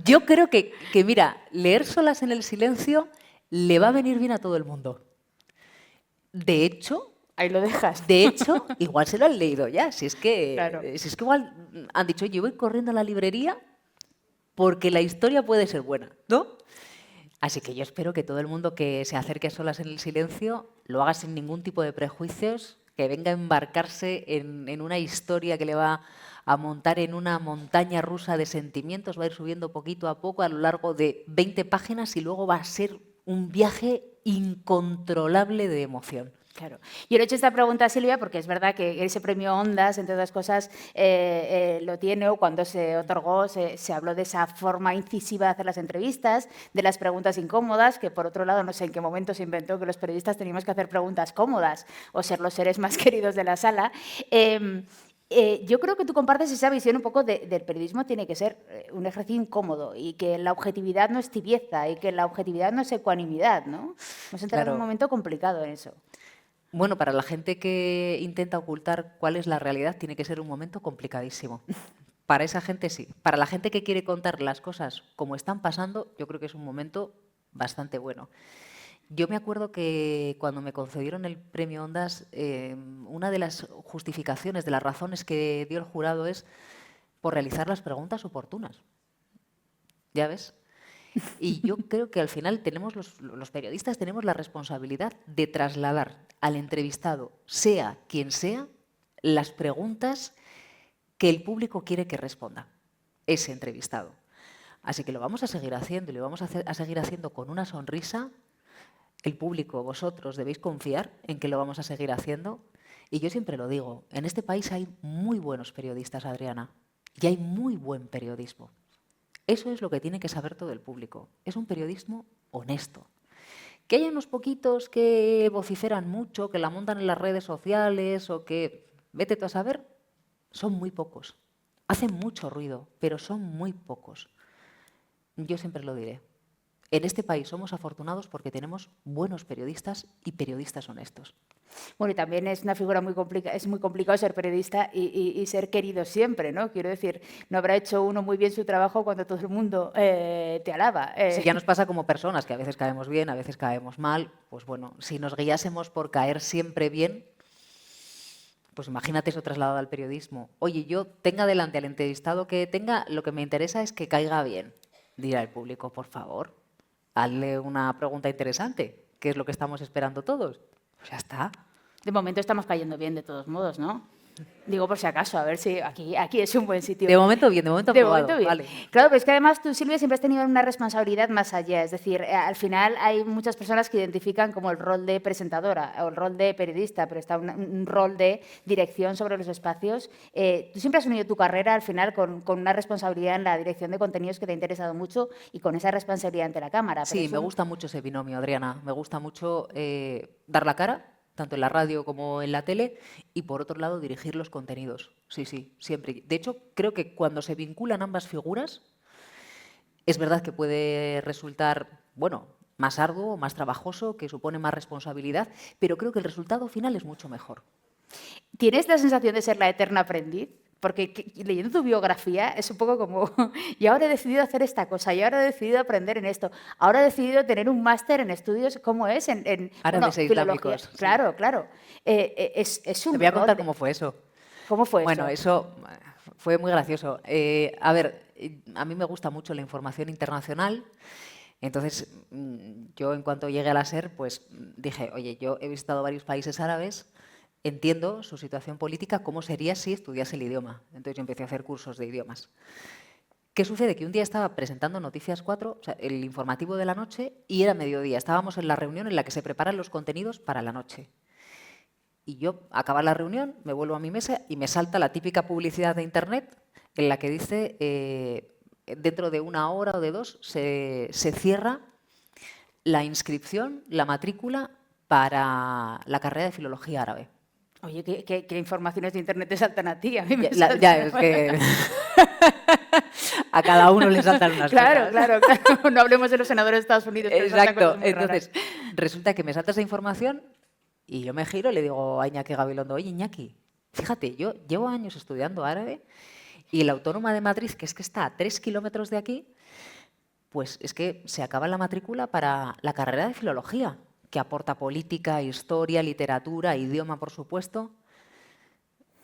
Yo creo que, mira, leer Solas en el Silencio le va a venir bien a todo el mundo. De hecho... Ahí lo dejas. De hecho, igual se lo han leído ya. Si es que, claro. Si es que igual han dicho, yo voy corriendo a la librería porque la historia puede ser buena, ¿no? Así que yo espero que todo el mundo que se acerque a Solas en el Silencio lo haga sin ningún tipo de prejuicios, que venga a embarcarse en una historia que le va a montar en una montaña rusa de sentimientos, va a ir subiendo poquito a poco a lo largo de 20 páginas y luego va a ser un viaje incontrolable de emoción. Claro. Yo le he hecho esta pregunta a Silvia porque es verdad que ese premio Ondas, entre otras cosas, lo tiene, o cuando se otorgó se habló de esa forma incisiva de hacer las entrevistas, de las preguntas incómodas, que por otro lado no sé en qué momento se inventó que los periodistas teníamos que hacer preguntas cómodas o ser los seres más queridos de la sala. Yo creo que tú compartes esa visión un poco del periodismo tiene que ser un ejercicio incómodo y que la objetividad no es tibieza y que la objetividad no es ecuanimidad, ¿no? Hemos entrado en un momento complicado en eso. Bueno, para la gente que intenta ocultar cuál es la realidad, tiene que ser un momento complicadísimo. Para esa gente sí. Para la gente que quiere contar las cosas como están pasando, yo creo que es un momento bastante bueno. Yo me acuerdo que cuando me concedieron el premio Ondas, una de las justificaciones, de las razones que dio el jurado es por realizar las preguntas oportunas. ¿Ya ves? Y yo creo que al final tenemos los periodistas tenemos la responsabilidad de trasladar al entrevistado, sea quien sea, las preguntas que el público quiere que responda ese entrevistado. Así que lo vamos a seguir haciendo y lo vamos a seguir haciendo con una sonrisa. El público, vosotros, debéis confiar en que lo vamos a seguir haciendo. Y yo siempre lo digo, en este país hay muy buenos periodistas, Adriana, y hay muy buen periodismo. Eso es lo que tiene que saber todo el público. Es un periodismo honesto. Que haya unos poquitos que vociferan mucho, que la montan en las redes sociales o que, vete tú a saber, son muy pocos. Hacen mucho ruido, pero son muy pocos. Yo siempre lo diré. En este país somos afortunados porque tenemos buenos periodistas y periodistas honestos. Bueno, y también es una figura muy complicada, es muy complicado ser periodista y ser querido siempre, ¿no? Quiero decir, no habrá hecho uno muy bien su trabajo cuando todo el mundo te alaba. Sí, ya nos pasa como personas, que a veces caemos bien, a veces caemos mal. Pues bueno, si nos guiásemos por caer siempre bien, pues imagínate eso trasladado al periodismo. Oye, yo tenga delante al entrevistado que tenga, lo que me interesa es que caiga bien. Dirá el público, por favor, hazle una pregunta interesante, que es lo que estamos esperando todos. Pues ya está. De momento estamos cayendo bien de todos modos, ¿no? Digo por si acaso, a ver si aquí es un buen sitio. De momento bien, de momento aprobado. De momento bien. Vale. Claro, pero es que además tú, Silvia, siempre has tenido una responsabilidad más allá. Es decir, al final hay muchas personas que identifican como el rol de presentadora o el rol de periodista, pero está un rol de dirección sobre los espacios. Tú siempre has unido tu carrera al final con una responsabilidad en la dirección de contenidos que te ha interesado mucho y con esa responsabilidad ante la cámara. Sí, me gusta mucho ese binomio, Adriana. Me gusta mucho dar la cara, tanto en la radio como en la tele, y por otro lado dirigir los contenidos. Sí, sí, siempre. De hecho, creo que cuando se vinculan ambas figuras, es verdad que puede resultar, bueno, más arduo, más trabajoso, que supone más responsabilidad, pero creo que el resultado final es mucho mejor. ¿Tienes la sensación de ser la eterna aprendiz? Porque leyendo tu biografía es un poco como, y ahora he decidido hacer esta cosa, y ahora he decidido aprender en esto, ahora he decidido tener un máster en estudios, ¿cómo es? Árabes e islámicos. Sí. Claro, claro. Es un Te voy a contar rol cómo fue eso. ¿Cómo fue bueno, eso? Bueno, eso fue muy gracioso. A ver, a mí me gusta mucho la información internacional. Entonces, yo en cuanto llegué a la SER, pues dije, oye, yo he visitado varios países árabes, entiendo su situación política, ¿cómo sería si estudiase el idioma? Entonces yo empecé a hacer cursos de idiomas. ¿Qué sucede? Que un día estaba presentando Noticias 4, o sea, el informativo de la noche, y era mediodía. Estábamos en la reunión en la que se preparan los contenidos para la noche. Y yo, acaba la reunión, me vuelvo a mi mesa y me salta la típica publicidad de Internet en la que dice, dentro de 1 hora o de 2, se cierra la inscripción, la matrícula para la carrera de Filología Árabe. Oye, ¿qué informaciones de Internet te saltan a ti? A mí me ya es que a cada uno le saltan unas cosas. Claro. No hablemos de los senadores de Estados Unidos. Exacto. Entonces, resulta que me salta esa información y yo me giro y le digo a Iñaki Gabilondo, oye, Iñaki, fíjate, yo llevo años estudiando árabe y la Autónoma de Madrid, que está a 3 kilómetros de aquí, pues es que se acaba la matrícula para la carrera de Filología, que aporta política, historia, literatura, idioma, por supuesto.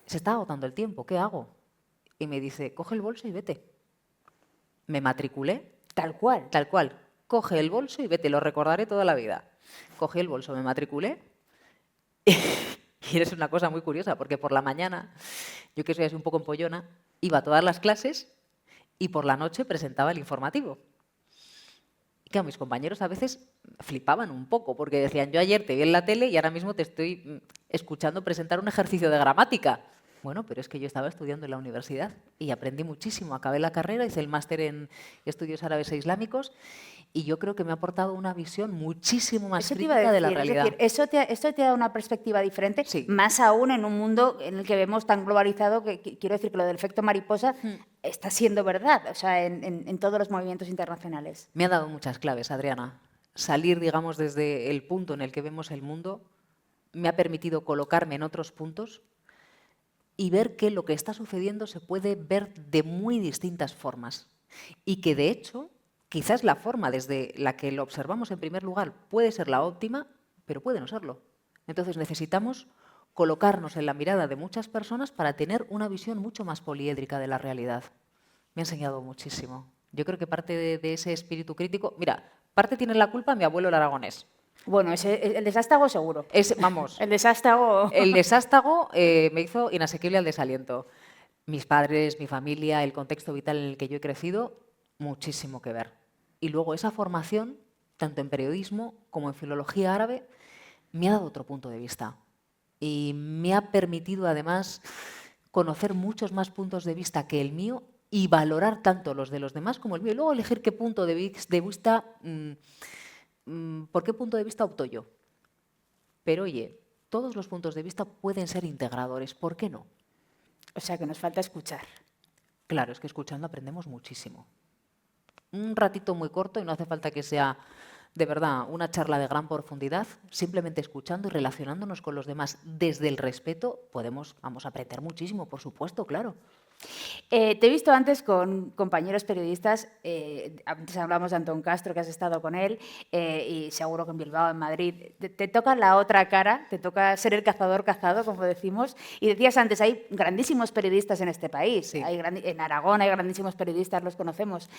Se está agotando el tiempo, ¿qué hago? Y me dice, coge el bolso y vete. Me matriculé. Tal cual. Tal cual. coge el bolso y vete, lo recordaré toda la vida. Cogí el bolso, me matriculé y es una cosa muy curiosa porque por la mañana, yo que soy así un poco empollona, iba a todas las clases y por la noche presentaba el informativo. Y claro, mis compañeros a veces flipaban un poco porque decían, yo ayer te vi en la tele y ahora mismo te estoy escuchando presentar un ejercicio de gramática. Bueno, pero es que yo estaba estudiando en la universidad y aprendí muchísimo. Acabé la carrera, hice el máster en estudios árabes e islámicos y yo creo que me ha aportado una visión muchísimo más Eso te iba a crítica de la decir, es realidad. decir, eso te da una perspectiva diferente, Sí. más aún en un mundo en el que vemos tan globalizado que quiero decir que lo del efecto mariposa está siendo verdad, o sea, en todos los movimientos internacionales. Me ha dado muchas claves, Adriana. Salir, digamos, desde el punto en el que vemos el mundo me ha permitido colocarme en otros puntos y ver que lo que está sucediendo se puede ver de muy distintas formas. Y que, de hecho, quizás la forma desde la que lo observamos en primer lugar puede ser la óptima, pero puede no serlo. Entonces necesitamos colocarnos en la mirada de muchas personas para tener una visión mucho más poliédrica de la realidad. Me ha enseñado muchísimo. Yo creo que parte de ese espíritu crítico... Mira, parte tiene la culpa mi abuelo el aragonés. Bueno, el desástago seguro. Vamos, El desástago... el desástago me hizo inasequible al desaliento. Mis padres, mi familia, el contexto vital en el que yo he crecido, muchísimo que ver. Y luego esa formación, tanto en periodismo como en filología árabe, me ha dado otro punto de vista. Y me ha permitido, además, conocer muchos más puntos de vista que el mío y valorar tanto los de los demás como el mío. Y luego elegir qué punto de vista, por qué punto de vista opto yo. Pero oye, todos los puntos de vista pueden ser integradores, ¿por qué no? O sea, que nos falta escuchar. Claro, es que escuchando aprendemos muchísimo. Un ratito muy corto y no hace falta que sea de verdad una charla de gran profundidad, simplemente escuchando y relacionándonos con los demás desde el respeto vamos a aprender muchísimo, por supuesto, claro. Te he visto antes con compañeros periodistas, antes hablamos de Antón Castro, que has estado con él, y seguro que en Bilbao, en Madrid. Te toca la otra cara, te toca ser el cazador cazado, como decimos. Y decías antes, hay grandísimos periodistas en este país. Sí. En Aragón hay grandísimos periodistas, los conocemos.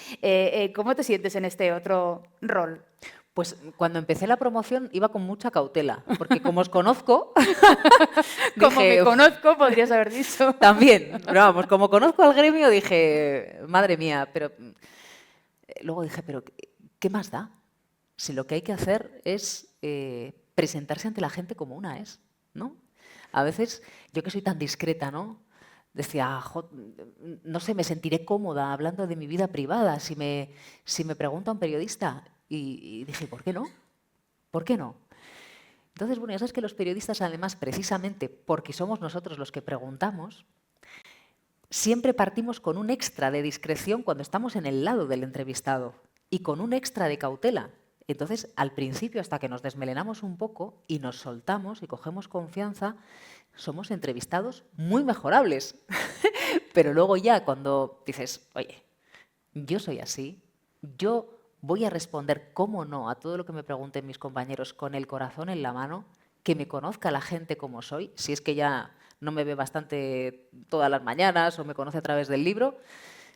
¿Cómo te sientes en este otro rol? Pues cuando empecé la promoción iba con mucha cautela, porque como os conozco... Como dije, me conozco, podrías haber dicho. También, pero vamos, como conozco al gremio dije, madre mía, pero... Luego dije, pero ¿qué más da? Si lo que hay que hacer es presentarse ante la gente como una es, ¿no? A veces, yo que soy tan discreta, ¿no? Decía, no sé, me sentiré cómoda hablando de mi vida privada si me pregunta un periodista. Y dije, ¿por qué no? ¿Por qué no? Entonces, bueno, ya sabes que los periodistas, además, precisamente porque somos nosotros los que preguntamos, siempre partimos con un extra de discreción cuando estamos en el lado del entrevistado y con un extra de cautela. Entonces, al principio, hasta que nos desmelenamos un poco y nos soltamos y cogemos confianza, somos entrevistados muy mejorables. Pero luego ya cuando dices, oye, yo soy así, yo voy a responder, cómo no, a todo lo que me pregunten mis compañeros con el corazón en la mano, que me conozca la gente como soy, si es que ya no me ve bastante todas las mañanas o me conoce a través del libro,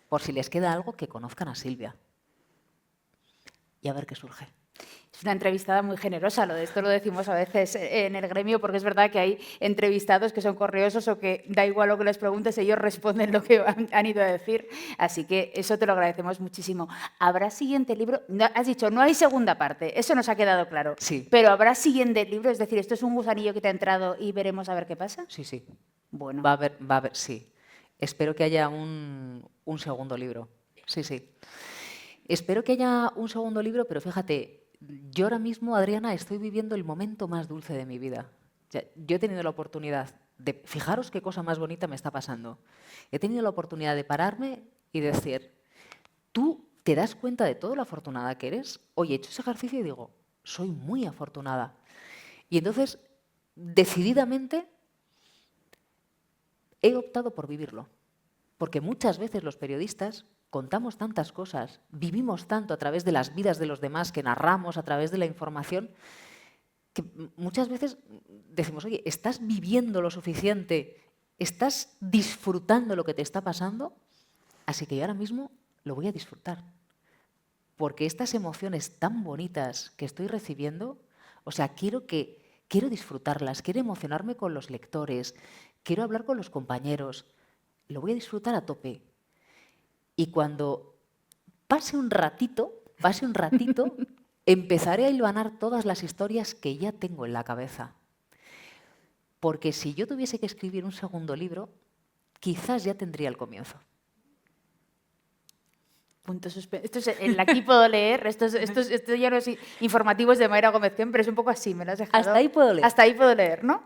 por si les queda algo, que conozcan a Silvia. Y a ver qué surge. Es una entrevistada muy generosa, esto lo decimos a veces en el gremio, porque es verdad que hay entrevistados que son correosos o que da igual lo que les preguntes, ellos responden lo que han ido a decir. Así que eso te lo agradecemos muchísimo. ¿Habrá siguiente libro? No, has dicho, no hay segunda parte, eso nos ha quedado claro. Sí. Pero ¿habrá siguiente libro? Es decir, ¿esto es un gusanillo que te ha entrado y veremos a ver qué pasa? Sí, sí. Bueno. Va a haber, sí. Espero que haya un segundo libro. Sí, sí. Espero que haya un segundo libro, pero fíjate, yo ahora mismo, Adriana, estoy viviendo el momento más dulce de mi vida. O sea, yo he tenido la oportunidad de... Fijaros qué cosa más bonita me está pasando. He tenido la oportunidad de pararme y decir, ¿tú te das cuenta de todo lo afortunada que eres? Hoy he hecho ese ejercicio y digo, soy muy afortunada. Y entonces, decididamente, he optado por vivirlo. Porque muchas veces los periodistas contamos tantas cosas, vivimos tanto a través de las vidas de los demás, que narramos a través de la información, que muchas veces decimos, oye, ¿estás viviendo lo suficiente? ¿Estás disfrutando lo que te está pasando? Así que yo ahora mismo lo voy a disfrutar. porque estas emociones tan bonitas que estoy recibiendo, o sea, quiero disfrutarlas, quiero emocionarme con los lectores, quiero hablar con los compañeros, lo voy a disfrutar a tope. Y cuando pase un ratito, empezaré a hilvanar todas las historias que ya tengo en la cabeza. Porque si yo tuviese que escribir un segundo libro, quizás ya tendría el comienzo. Esto es el aquí puedo leer, esto ya no es informativos de Mayra Gómez Kem, pero es un poco así, me lo has dejado. Hasta ahí puedo leer. Hasta ahí puedo leer, ¿no?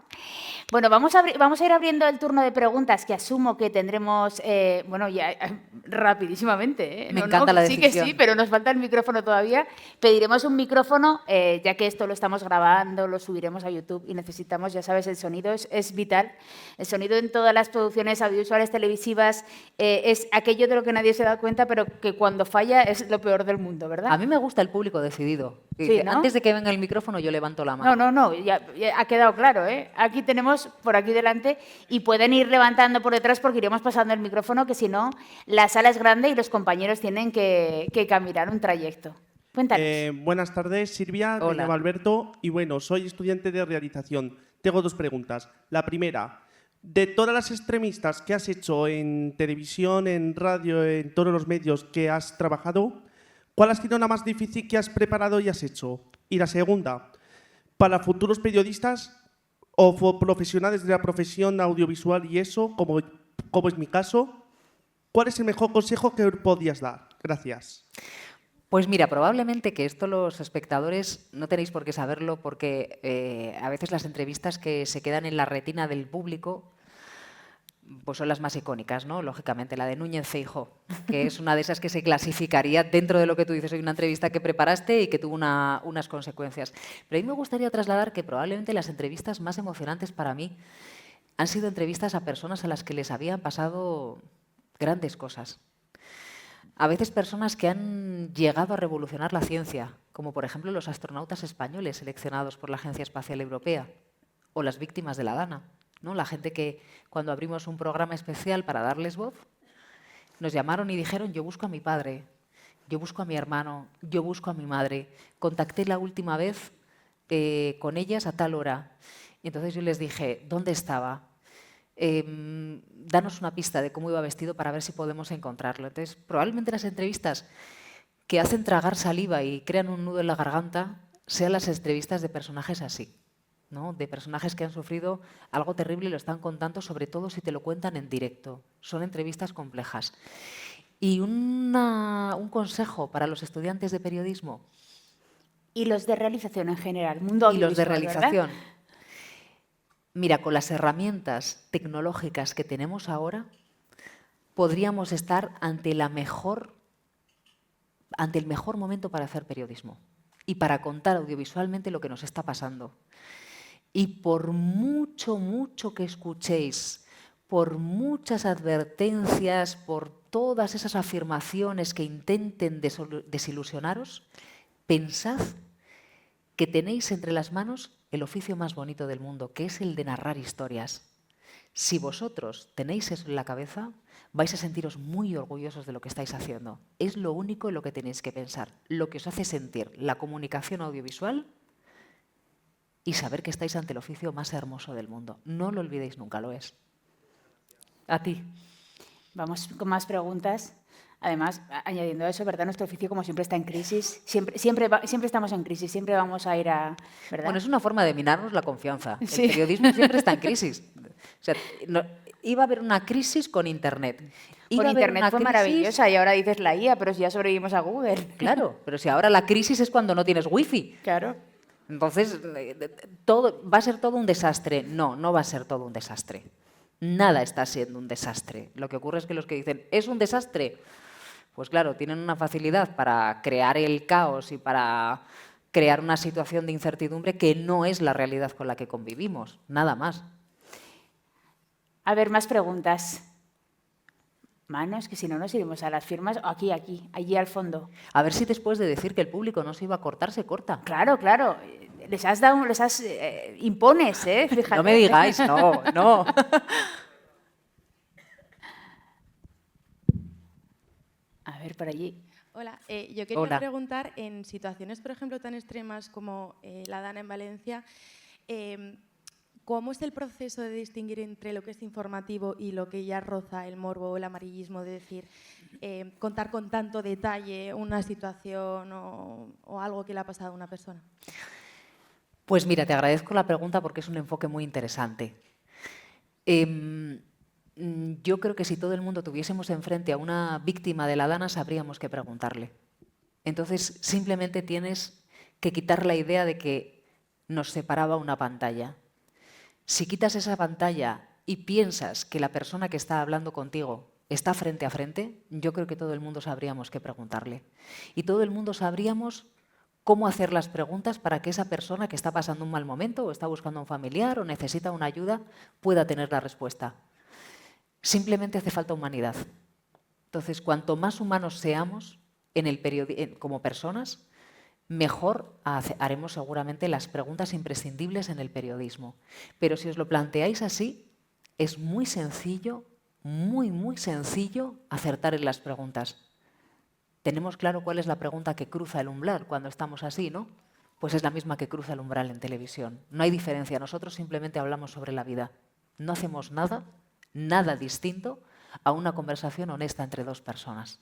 Bueno, vamos a ir abriendo el turno de preguntas que asumo que tendremos, ya rapidísimamente. Me encanta la decisión. Sí que sí, pero nos falta el micrófono todavía. Pediremos un micrófono, ya que esto lo estamos grabando, lo subiremos a YouTube y necesitamos, ya sabes, el sonido es vital. El sonido en todas las producciones audiovisuales televisivas es aquello de lo que nadie se da cuenta, pero que cuando falla es lo peor del mundo, ¿verdad? A mí me gusta el público decidido. Sí, ¿no? Antes de que venga el micrófono yo levanto la mano. No, ya ha quedado claro, ¿eh? Aquí tenemos por aquí delante y pueden ir levantando por detrás porque iremos pasando el micrófono, que si no, la sala es grande y los compañeros tienen que caminar un trayecto. Cuéntanos. Buenas tardes, Silvia. Hola. Me llamo Alberto y bueno, soy estudiante de realización. Tengo 2 preguntas. La primera, de todas las entrevistas que has hecho en televisión, en radio, en todos los medios que has trabajado, ¿cuál ha sido la más difícil que has preparado y has hecho? Y la segunda, para futuros periodistas o profesionales de la profesión audiovisual y eso, como es mi caso, ¿cuál es el mejor consejo que podías dar? Gracias. Pues mira, probablemente que esto los espectadores no tenéis por qué saberlo porque a veces las entrevistas que se quedan en la retina del público pues son las más icónicas, ¿no? Lógicamente, la de Núñez Feijóo, que es una de esas que se clasificaría dentro de lo que tú dices, hoy una entrevista que preparaste y que tuvo unas consecuencias. Pero a mí me gustaría trasladar que probablemente las entrevistas más emocionantes para mí han sido entrevistas a personas a las que les habían pasado grandes cosas. A veces personas que han llegado a revolucionar la ciencia, como por ejemplo los astronautas españoles seleccionados por la Agencia Espacial Europea o las víctimas de la Dana, ¿no? La gente que cuando abrimos un programa especial para darles voz, nos llamaron y dijeron: yo busco a mi padre, yo busco a mi hermano, yo busco a mi madre. Contacté la última vez con ellas a tal hora. Y entonces yo les dije: ¿dónde estaba? Danos una pista de cómo iba vestido para ver si podemos encontrarlo. Entonces, probablemente las entrevistas que hacen tragar saliva y crean un nudo en la garganta sean las entrevistas de personajes así, ¿no? De personajes que han sufrido algo terrible y lo están contando, sobre todo si te lo cuentan en directo. Son entrevistas complejas. Y un consejo para los estudiantes de periodismo. Y los de realización en general, mundo audiovisual, Y los de realización. ¿verdad? Mira, con las herramientas tecnológicas que tenemos ahora, podríamos estar ante el mejor momento para hacer periodismo y para contar audiovisualmente lo que nos está pasando. Y por mucho que escuchéis, por muchas advertencias, por todas esas afirmaciones que intenten desilusionaros, pensad que tenéis entre las manos el oficio más bonito del mundo, que es el de narrar historias. Si vosotros tenéis eso en la cabeza, vais a sentiros muy orgullosos de lo que estáis haciendo. Es lo único en lo que tenéis que pensar, lo que os hace sentir la comunicación audiovisual y saber que estáis ante el oficio más hermoso del mundo. No lo olvidéis nunca, lo es. A ti. Vamos con más preguntas. Además, añadiendo a eso, ¿verdad? Nuestro oficio, como siempre, está en crisis. Siempre estamos en crisis, siempre vamos a ir a... ¿verdad? Bueno, es una forma de minarnos la confianza. Sí. El periodismo siempre está en crisis. O sea, iba a haber una crisis con Internet. Con Internet fue maravillosa y ahora dices la IA, pero si ya sobrevivimos a Google. Claro, pero si ahora la crisis es cuando no tienes wifi. Claro. Entonces, ¿va a ser todo un desastre? No, no va a ser todo un desastre. Nada está siendo un desastre. Lo que ocurre es que los que dicen, ¿es un desastre? Pues claro, tienen una facilidad para crear el caos y para crear una situación de incertidumbre que no es la realidad con la que convivimos. Nada más. A ver, más preguntas. Manos, que si no nos iremos a las firmas. Aquí, allí al fondo. A ver si después de decir que el público no se iba a cortar, se corta. Claro. Impones, ¿eh? Fíjate. No me digáis, no. A ver, ver, por allí. Hola, yo quería Hola. preguntar, en situaciones, por ejemplo, tan extremas como la Dana en Valencia, ¿cómo es el proceso de distinguir entre lo que es informativo y lo que ya roza el morbo o el amarillismo? De decir, contar con tanto detalle una situación o algo que le ha pasado a una persona. Pues mira, te agradezco la pregunta porque es un enfoque muy interesante. Yo creo que si todo el mundo tuviésemos enfrente a una víctima de la Dana, sabríamos qué preguntarle. Entonces, simplemente tienes que quitar la idea de que nos separaba una pantalla. Si quitas esa pantalla y piensas que la persona que está hablando contigo está frente a frente, yo creo que todo el mundo sabríamos qué preguntarle. Y todo el mundo sabríamos cómo hacer las preguntas para que esa persona que está pasando un mal momento o está buscando a un familiar o necesita una ayuda pueda tener la respuesta. Simplemente hace falta humanidad. Entonces, cuanto más humanos seamos como personas, mejor haremos seguramente las preguntas imprescindibles en el periodismo. Pero si os lo planteáis así, es muy sencillo, muy sencillo acertar en las preguntas. Tenemos claro cuál es la pregunta que cruza el umbral cuando estamos así, ¿no? Pues es la misma que cruza el umbral en televisión. No hay diferencia. Nosotros simplemente hablamos sobre la vida. No hacemos nada distinto a una conversación honesta entre dos personas.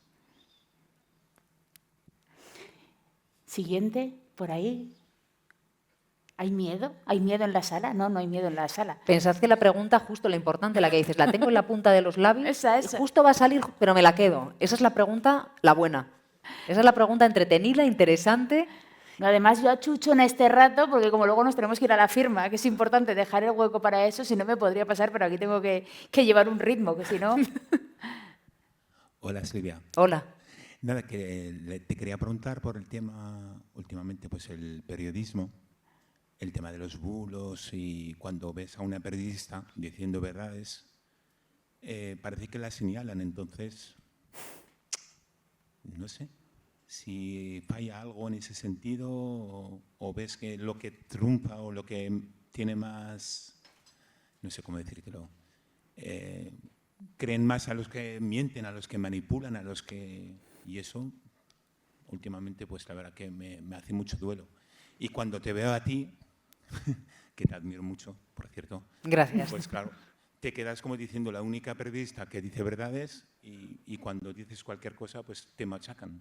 Siguiente, por ahí. ¿Hay miedo? ¿Hay miedo en la sala? No, no hay miedo en la sala. Pensad que la pregunta, justo la importante, la que dices, la tengo en la punta de los labios, Esa. justo va a salir, pero me la quedo. Esa es la pregunta, la buena. Esa es la pregunta entretenida, interesante. No, además, yo achucho en este rato, porque como luego nos tenemos que ir a la firma, que es importante dejar el hueco para eso, si no me podría pasar, pero aquí tengo que llevar un ritmo, que si no... Hola, Silvia. Hola. Nada, que te quería preguntar por el tema, últimamente, pues el periodismo, el tema de los bulos y cuando ves a una periodista diciendo verdades, parece que la señalan, entonces, no sé, si falla algo en ese sentido o ves que lo que triunfa o lo que tiene más, no sé cómo decírtelo, creen más a los que mienten, a los que manipulan, a los que... Y eso, últimamente, pues la verdad que me hace mucho duelo. Y cuando te veo a ti, que te admiro mucho, por cierto. Gracias. Pues claro, te quedas como diciendo la única periodista que dice verdades y cuando dices cualquier cosa, pues te machacan.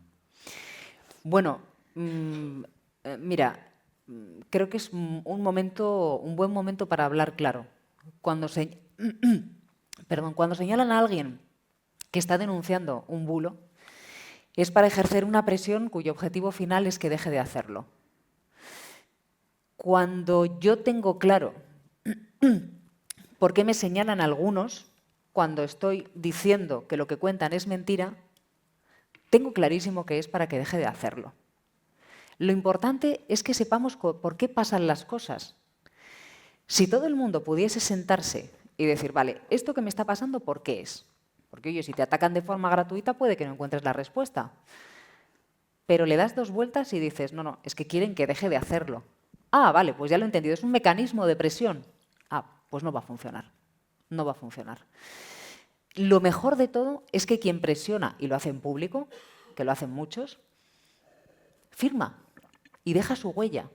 Bueno, mira, creo que es un buen momento para hablar claro. Cuando señalan a alguien que está denunciando un bulo, es para ejercer una presión cuyo objetivo final es que deje de hacerlo. Cuando yo tengo claro por qué me señalan algunos, cuando estoy diciendo que lo que cuentan es mentira, tengo clarísimo que es para que deje de hacerlo. Lo importante es que sepamos por qué pasan las cosas. Si todo el mundo pudiese sentarse y decir, vale, ¿esto que me está pasando por qué es? Porque, oye, si te atacan de forma gratuita puede que no encuentres la respuesta. Pero le das dos vueltas y dices, no, es que quieren que deje de hacerlo. Ah, vale, pues ya lo he entendido, es un mecanismo de presión. Ah, pues no va a funcionar. No va a funcionar. Lo mejor de todo es que quien presiona, y lo hace en público, que lo hacen muchos, firma y deja su huella.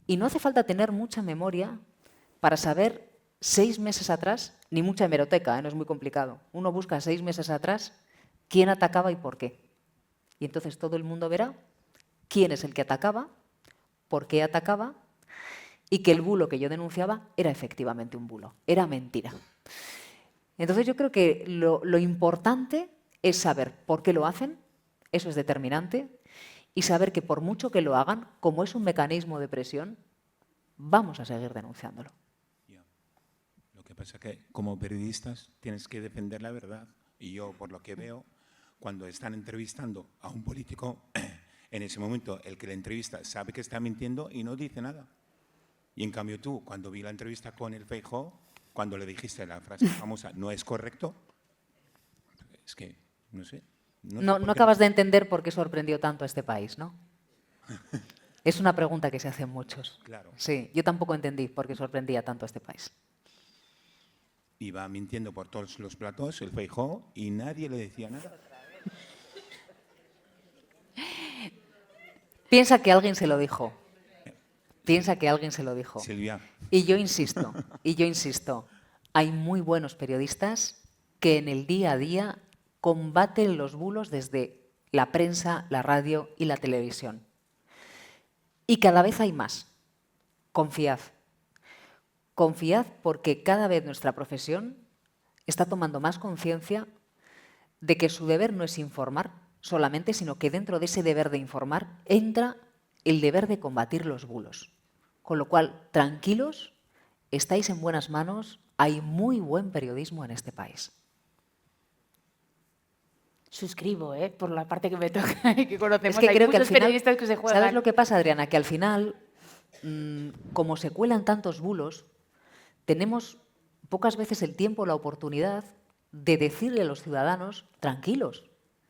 Y no hace falta tener mucha memoria para saber 6 meses atrás, ni mucha hemeroteca, no es muy complicado. Uno busca 6 meses atrás quién atacaba y por qué. Y entonces todo el mundo verá quién es el que atacaba, por qué atacaba y que el bulo que yo denunciaba era efectivamente un bulo, era mentira. Entonces yo creo que lo importante es saber por qué lo hacen, eso es determinante, y saber que por mucho que lo hagan, como es un mecanismo de presión, vamos a seguir denunciándolo. Lo que pasa es que como periodistas tienes que defender la verdad y yo, por lo que veo, cuando están entrevistando a un político, en ese momento el que le entrevista sabe que está mintiendo y no dice nada. Y en cambio tú, cuando vi la entrevista con el Feijóo, cuando le dijiste la frase famosa, no es correcto, es que, no sé. No acabas de entender por qué sorprendió tanto a este país, ¿no? Es una pregunta que se hacen muchos. Claro. Sí, yo tampoco entendí por qué sorprendía tanto a este país. Iba mintiendo por todos los platos el Feijóo y nadie le decía nada. Piensa que alguien se lo dijo. Piensa que alguien se lo dijo. Silvia, Y yo insisto, hay muy buenos periodistas que en el día a día combaten los bulos desde la prensa, la radio y la televisión. Y cada vez hay más. Confiad. Confiad porque cada vez nuestra profesión está tomando más conciencia de que su deber no es informar solamente, sino que dentro de ese deber de informar entra el deber de combatir los bulos. Con lo cual, tranquilos, estáis en buenas manos, hay muy buen periodismo en este país. Suscribo, por la parte que me toca y que conocemos. Es que Hay creo que al muchos final, periodistas que se juegan. ¿sabes lo que pasa, Adriana? Que al final, como se cuelan tantos bulos, tenemos pocas veces el tiempo, la oportunidad de decirle a los ciudadanos, tranquilos,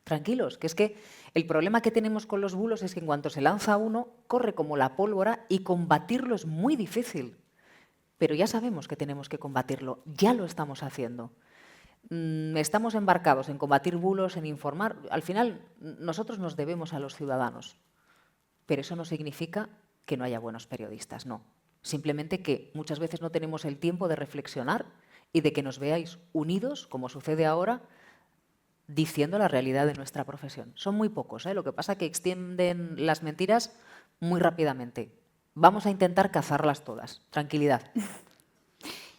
tranquilos, que es que el problema que tenemos con los bulos es que en cuanto se lanza uno, corre como la pólvora y combatirlo es muy difícil. Pero ya sabemos que tenemos que combatirlo, ya lo estamos haciendo. Estamos embarcados en combatir bulos, en informar. Al final, nosotros nos debemos a los ciudadanos. Pero eso no significa que no haya buenos periodistas, no. Simplemente que muchas veces no tenemos el tiempo de reflexionar y de que nos veáis unidos, como sucede ahora, diciendo la realidad de nuestra profesión. Son muy pocos, ¿eh? Lo que pasa es que extienden las mentiras muy rápidamente. Vamos a intentar cazarlas todas. Tranquilidad.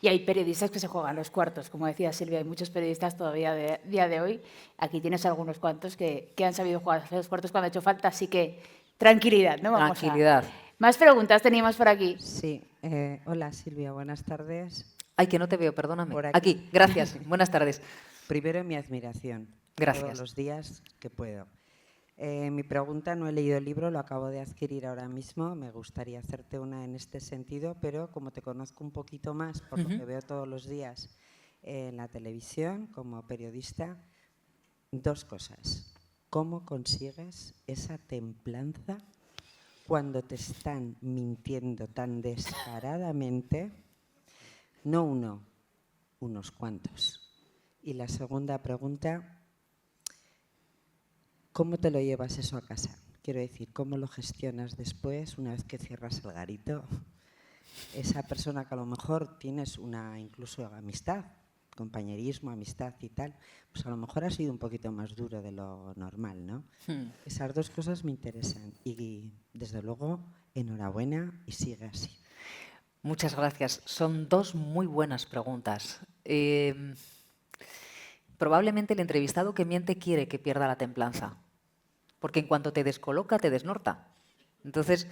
Y hay periodistas que se juegan los cuartos, como decía Silvia, hay muchos periodistas todavía de día de hoy. Aquí tienes algunos cuantos que han sabido jugar los cuartos cuando ha hecho falta, así que tranquilidad, ¿no? Tranquilidad. Más preguntas teníamos por aquí. Sí, hola Silvia, buenas tardes. Ay, que no te veo, perdóname. Por aquí, gracias. Buenas tardes. Primero mi admiración. Gracias. Todos los días que puedo. Mi pregunta, no he leído el libro, lo acabo de adquirir ahora mismo. Me gustaría hacerte una en este sentido, pero como te conozco un poquito más, por lo que veo todos los días en la televisión como periodista, dos cosas. ¿Cómo consigues esa templanza cuando te están mintiendo tan descaradamente? No uno, unos cuantos. Y la segunda pregunta, ¿cómo te lo llevas eso a casa? Quiero decir, ¿cómo lo gestionas después, una vez que cierras el garito? Esa persona que a lo mejor tienes una incluso amistad, compañerismo, amistad y tal, pues a lo mejor ha sido un poquito más duro de lo normal, ¿no? Esas dos cosas me interesan y desde luego, enhorabuena y sigue así. Muchas gracias. Son dos muy buenas preguntas. Probablemente el entrevistado que miente quiere que pierda la templanza, porque en cuanto te descoloca, te desnorta. Entonces,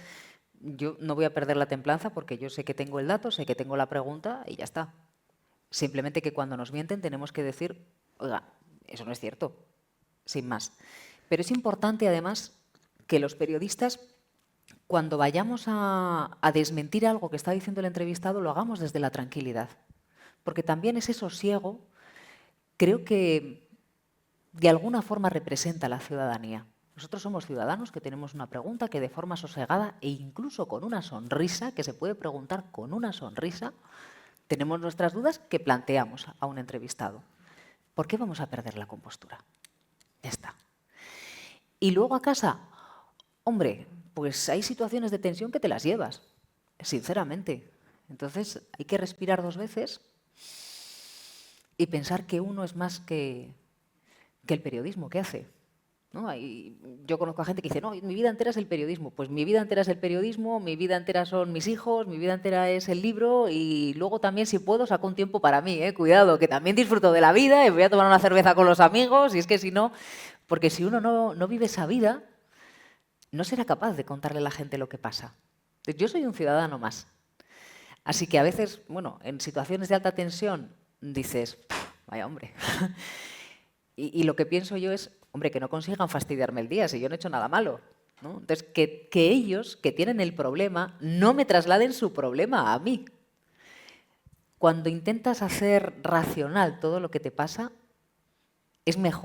yo no voy a perder la templanza porque yo sé que tengo el dato, sé que tengo la pregunta y ya está. Simplemente que cuando nos mienten tenemos que decir, oiga, eso no es cierto, sin más. Pero es importante, además, que los periodistas, cuando vayamos a desmentir algo que está diciendo el entrevistado, lo hagamos desde la tranquilidad. Porque también ese sosiego creo que de alguna forma representa a la ciudadanía. Nosotros somos ciudadanos que tenemos una pregunta que de forma sosegada e incluso con una sonrisa, que se puede preguntar con una sonrisa, tenemos nuestras dudas que planteamos a un entrevistado. ¿Por qué vamos a perder la compostura? Ya está. Y luego a casa, hombre, pues hay situaciones de tensión que te las llevas, sinceramente. Entonces hay que respirar 2 veces y pensar que uno es más que el periodismo que hace, ¿no? Yo conozco a gente que dice, no, mi vida entera es el periodismo. Pues mi vida entera es el periodismo, mi vida entera son mis hijos, mi vida entera es el libro y luego también, si puedo, saco un tiempo para mí. Cuidado, que también disfruto de la vida y voy a tomar una cerveza con los amigos. Y es que si no, porque si uno no vive esa vida, no será capaz de contarle a la gente lo que pasa. Yo soy un ciudadano más. Así que a veces, bueno, en situaciones de alta tensión dices, vaya hombre. y lo que pienso yo es, hombre, que no consigan fastidiarme el día si yo no he hecho nada malo, ¿no? Entonces, que ellos, que tienen el problema, no me trasladen su problema a mí. Cuando intentas hacer racional todo lo que te pasa, es más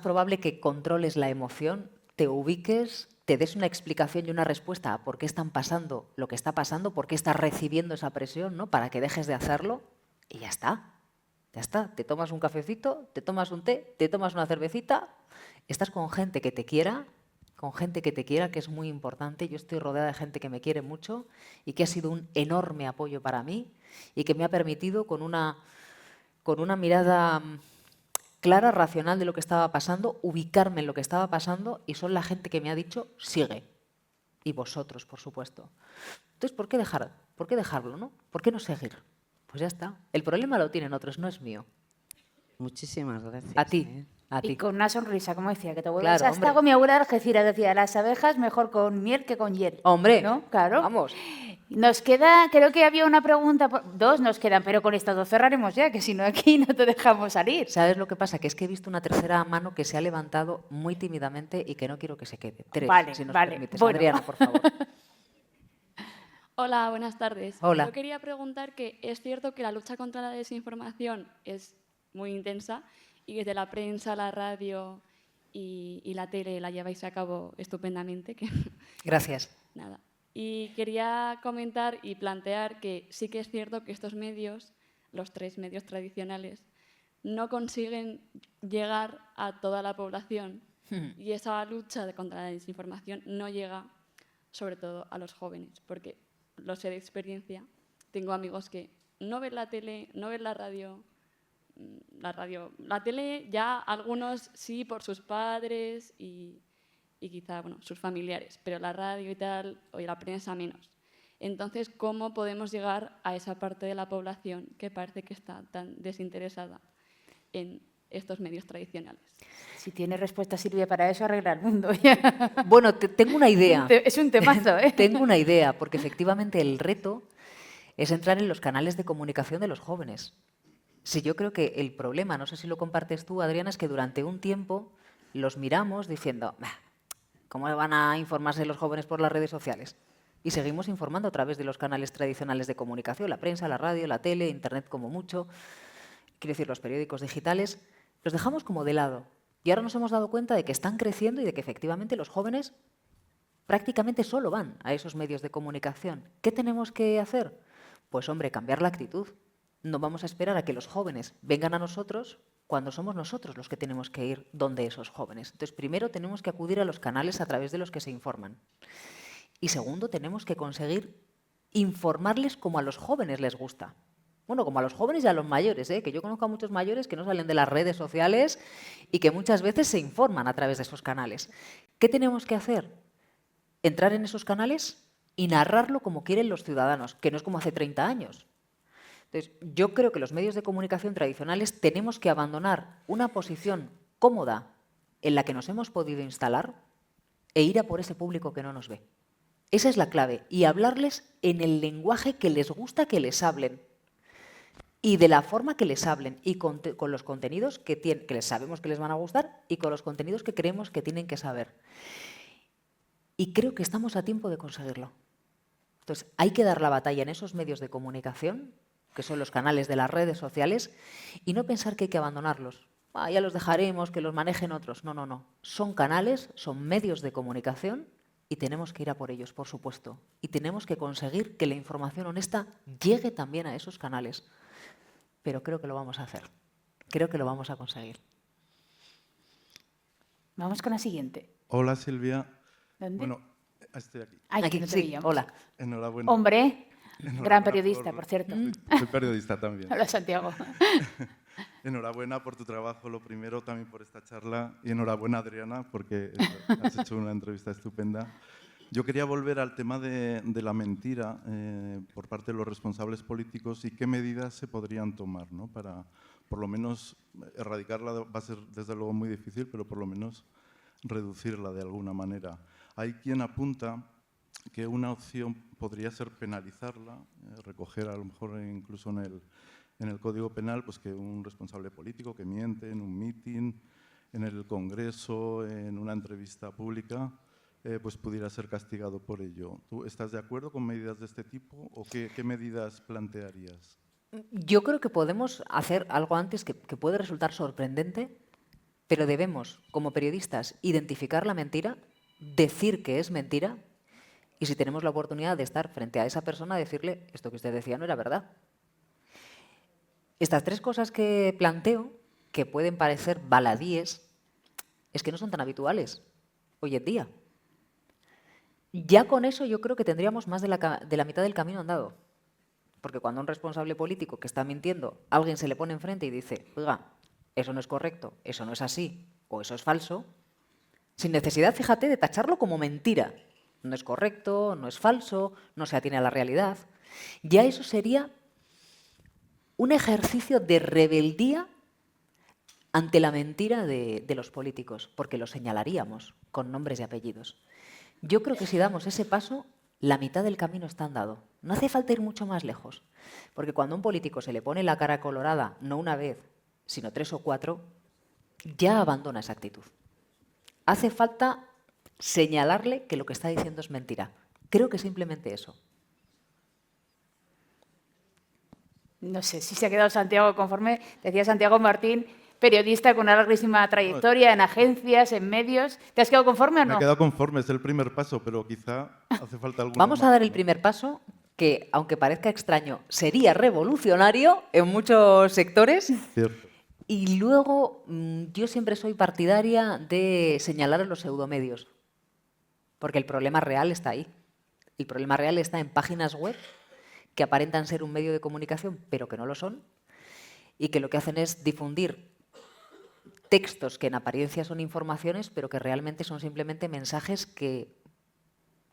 probable que controles la emoción, te ubiques, te des una explicación y una respuesta a por qué están pasando lo que está pasando, por qué estás recibiendo esa presión, ¿no? Para que dejes de hacerlo y ya está. Ya está, te tomas un cafecito, te tomas un té, te tomas una cervecita, estás con gente que te quiera con gente que te quiera, que es muy importante. Yo estoy rodeada de gente que me quiere mucho y que ha sido un enorme apoyo para mí y que me ha permitido, con una mirada clara, racional de lo que estaba pasando, ubicarme en lo que estaba pasando, y son la gente que me ha dicho, sigue. Y vosotros, por supuesto. Entonces, ¿por qué dejarlo, no? ¿Por qué no seguir? Pues ya está. El problema lo tienen otros, no es mío. Muchísimas gracias. A ti. A ti. Y con una sonrisa, como decía, que te vuelves Claro, hasta hombre. con mi abuela de Algeciras, decía, las abejas mejor con miel que con hiel. Hombre, ¿no? Claro. vamos. Nos queda, creo que había una pregunta, dos nos quedan, pero con estas dos cerraremos ya, que si no aquí no te dejamos salir. ¿Sabes lo que pasa? Que es que he visto una tercera mano que se ha levantado muy tímidamente y que no quiero que se quede. Tres, Vale, si nos vale. permites. Bueno. Adriana, por favor. Hola, buenas tardes. Hola. Yo quería preguntar que es cierto que la lucha contra la desinformación es muy intensa y desde la prensa, la radio y la tele la lleváis a cabo estupendamente. Gracias. Nada. Y quería comentar y plantear que sí que es cierto que estos medios, los tres medios tradicionales, no consiguen llegar a toda la población y esa lucha contra la desinformación no llega sobre todo a los jóvenes, porque lo sé de experiencia. Tengo amigos que no ven la tele, no ven la radio. La tele ya algunos sí por sus padres y quizá sus familiares, pero la radio y tal, o la prensa menos. Entonces, ¿cómo podemos llegar a esa parte de la población que parece que está tan desinteresada en estos medios tradicionales? Si tiene respuesta, Silvia, para eso arregla el mundo. Bueno, tengo una idea. Es un temazo, ¿eh? Tengo una idea, porque efectivamente el reto es entrar en los canales de comunicación de los jóvenes. Sí, yo creo que el problema, no sé si lo compartes tú, Adriana, es que durante un tiempo los miramos diciendo, ¿cómo van a informarse los jóvenes por las redes sociales? Y seguimos informando a través de los canales tradicionales de comunicación, la prensa, la radio, la tele, internet como mucho, quiero decir, los periódicos digitales. Los dejamos como de lado. Y ahora nos hemos dado cuenta de que están creciendo y de que efectivamente los jóvenes prácticamente solo van a esos medios de comunicación. ¿Qué tenemos que hacer? Pues, hombre, cambiar la actitud. No vamos a esperar a que los jóvenes vengan a nosotros cuando somos nosotros los que tenemos que ir donde esos jóvenes. Entonces, primero tenemos que acudir a los canales a través de los que se informan. Y segundo, tenemos que conseguir informarles como a los jóvenes les gusta. Bueno, como a los jóvenes y a los mayores, que yo conozco a muchos mayores que no salen de las redes sociales y que muchas veces se informan a través de esos canales. ¿Qué tenemos que hacer? Entrar en esos canales y narrarlo como quieren los ciudadanos, que no es como hace 30 años. Entonces, yo creo que los medios de comunicación tradicionales tenemos que abandonar una posición cómoda en la que nos hemos podido instalar e ir a por ese público que no nos ve. Esa es la clave. Y hablarles en el lenguaje que les gusta que les hablen. Y de la forma que les hablen. Y con los contenidos que les sabemos que les van a gustar y con los contenidos que creemos que tienen que saber. Y creo que estamos a tiempo de conseguirlo. Entonces, hay que dar la batalla en esos medios de comunicación, que son los canales de las redes sociales, y no pensar que hay que abandonarlos. Ya los dejaremos, que los manejen otros. No, no, no. Son canales, son medios de comunicación y tenemos que ir a por ellos, por supuesto. Y tenemos que conseguir que la información honesta llegue también a esos canales. Pero creo que lo vamos a hacer. Creo que lo vamos a conseguir. Vamos con la siguiente. Hola, Silvia. ¿Dónde? Bueno, estoy aquí. Ay, Aquí, que no te sí, veíamos. hola. Enhorabuena. Hombre, Enhorabuena gran periodista, por cierto. Soy periodista también. Hola, Santiago. Enhorabuena por tu trabajo, lo primero, también por esta charla. Y enhorabuena, Adriana, porque has hecho una entrevista estupenda. Yo quería volver al tema de la mentira por parte de los responsables políticos y qué medidas se podrían tomar, ¿no? Para, por lo menos, erradicarla. Va a ser, desde luego, muy difícil, pero por lo menos reducirla de alguna manera. Hay quien apunta que una opción podría ser penalizarla, recoger a lo mejor incluso en el Código Penal pues que un responsable político que miente en un mitin, en el Congreso, en una entrevista pública, pues pudiera ser castigado por ello. ¿Tú estás de acuerdo con medidas de este tipo o qué medidas plantearías? Yo creo que podemos hacer algo antes que puede resultar sorprendente, pero debemos, como periodistas, identificar la mentira, decir que es mentira y si tenemos la oportunidad de estar frente a esa persona, decirle esto que usted decía no era verdad. Estas tres cosas que planteo, que pueden parecer baladíes, es que no son tan habituales hoy en día. ya con eso yo creo que tendríamos más de la mitad del camino andado. Porque cuando a un responsable político que está mintiendo, alguien se le pone enfrente y dice, oiga, eso no es correcto, eso no es así, o eso es falso, sin necesidad, fíjate, de tacharlo como mentira. No es correcto, no es falso, no se atiene a la realidad. Ya eso sería un ejercicio de rebeldía ante la mentira de los políticos, porque lo señalaríamos con nombres y apellidos. Yo creo que si damos ese paso, la mitad del camino está andado. No hace falta ir mucho más lejos, porque cuando a un político se le pone la cara colorada, no una vez, sino 3 o 4, ya abandona esa actitud. Hace falta señalarle que lo que está diciendo es mentira. Creo que simplemente eso. No sé si se ha quedado Santiago conforme. Decía Santiago Martín, periodista con una larguísima trayectoria en agencias, en medios. ¿Te has quedado conforme o no? Me he quedado conforme, es el primer paso, pero quizá hace falta algo. Vamos a dar el primer paso, que aunque parezca extraño, sería revolucionario en muchos sectores. Cierto. Y luego, yo siempre soy partidaria de señalar a los pseudomedios, porque el problema real está ahí. El problema real está en páginas web que aparentan ser un medio de comunicación, pero que no lo son, y que lo que hacen es difundir textos que en apariencia son informaciones, pero que realmente son simplemente mensajes que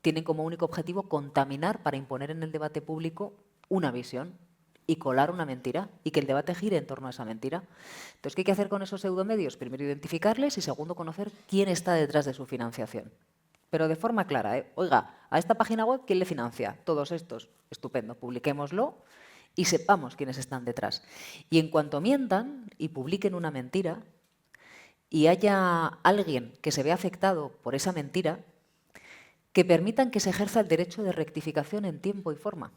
tienen como único objetivo contaminar para imponer en el debate público una visión y colar una mentira, y que el debate gire en torno a esa mentira. Entonces, ¿qué hay que hacer con esos pseudomedios? Primero, identificarles y segundo, conocer quién está detrás de su financiación. Pero de forma clara, ¿eh? Oiga, a esta página web, ¿quién le financia? Todos estos. Estupendo, publiquémoslo y sepamos quiénes están detrás. Y en cuanto mientan y publiquen una mentira y haya alguien que se vea afectado por esa mentira, que permitan que se ejerza el derecho de rectificación en tiempo y forma.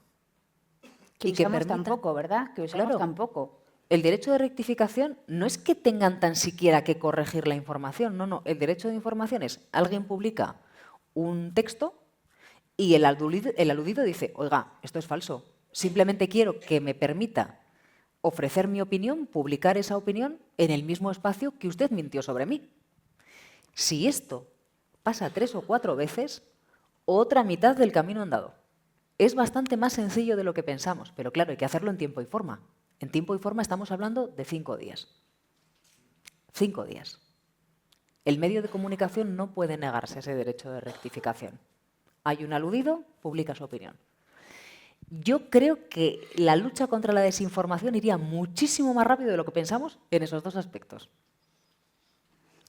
Que usamos tampoco, ¿verdad? Que usamos tampoco. El derecho de rectificación no es que tengan tan siquiera que corregir la información, no. El derecho de información es, alguien publica un texto y el aludido dice, oiga, esto es falso, simplemente quiero que me permita ofrecer mi opinión, publicar esa opinión en el mismo espacio que usted mintió sobre mí. Si esto pasa 3 o 4 veces, otra mitad del camino andado. Es bastante más sencillo de lo que pensamos, pero claro, hay que hacerlo en tiempo y forma. En tiempo y forma estamos hablando de 5 días. 5 días. El medio de comunicación no puede negarse ese derecho de rectificación. Hay un aludido, publica su opinión. Yo creo que la lucha contra la desinformación iría muchísimo más rápido de lo que pensamos en esos 2 aspectos.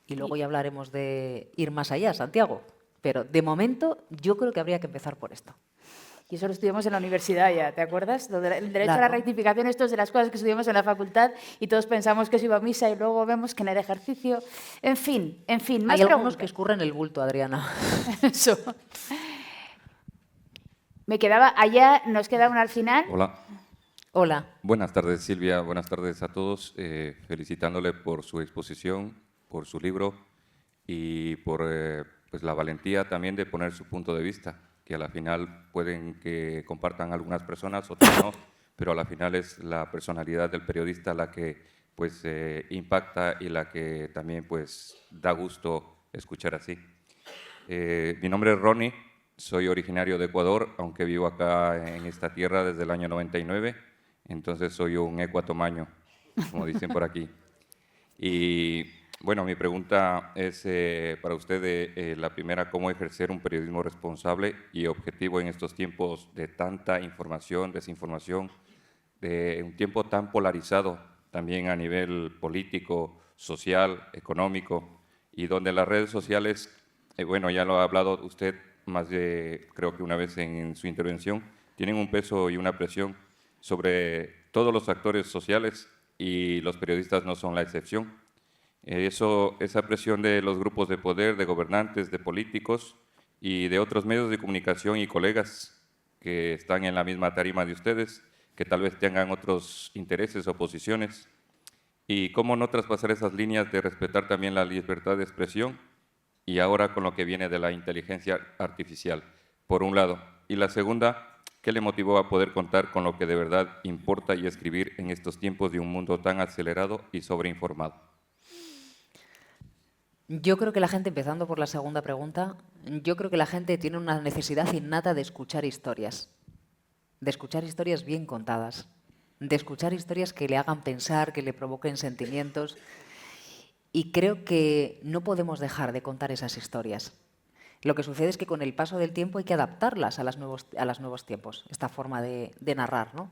Y luego ya hablaremos de ir más allá, Santiago. Pero de momento yo creo que habría que empezar por esto. Y eso lo estudiamos en la universidad ya, ¿te acuerdas? El derecho a la rectificación, esto es de las cosas que estudiamos en la facultad y todos pensamos que eso iba a misa y luego vemos que en el ejercicio... En fin, más hay algunos que escurren el bulto, Adriana. Eso. Me quedaba, allá nos queda una al final. Hola. Hola. Buenas tardes, Silvia. Buenas tardes a todos. Felicitándole por su exposición, por su libro y por pues la valentía también de poner su punto de vista, que a la final pueden que compartan algunas personas, otras no, pero a la final es la personalidad del periodista la que pues impacta y la que también pues da gusto escuchar así. Mi nombre es Ronnie, soy originario de Ecuador, aunque vivo acá en esta tierra desde el año 99, entonces soy un ecuatomaño, como dicen por aquí. Y bueno, mi pregunta es para usted, la primera, ¿cómo ejercer un periodismo responsable y objetivo en estos tiempos de tanta información, desinformación, de un tiempo tan polarizado también a nivel político, social, económico, y donde las redes sociales, bueno, ya lo ha hablado usted más de, creo que una vez en su intervención, tienen un peso y una presión sobre todos los actores sociales y los periodistas no son la excepción. Esa presión de los grupos de poder, de gobernantes, de políticos y de otros medios de comunicación y colegas que están en la misma tarima de ustedes, que tal vez tengan otros intereses o posiciones, y cómo no traspasar esas líneas de respetar también la libertad de expresión, y ahora con lo que viene de la inteligencia artificial, por un lado. Y la segunda, ¿qué le motivó a poder contar con lo que de verdad importa y escribir en estos tiempos de un mundo tan acelerado y sobreinformado? Yo creo que la gente, empezando por la segunda pregunta, yo creo que la gente tiene una necesidad innata de escuchar historias bien contadas, de escuchar historias que le hagan pensar, que le provoquen sentimientos. Y creo que no podemos dejar de contar esas historias. Lo que sucede es que con el paso del tiempo hay que adaptarlas a los nuevos tiempos, esta forma de narrar, ¿no?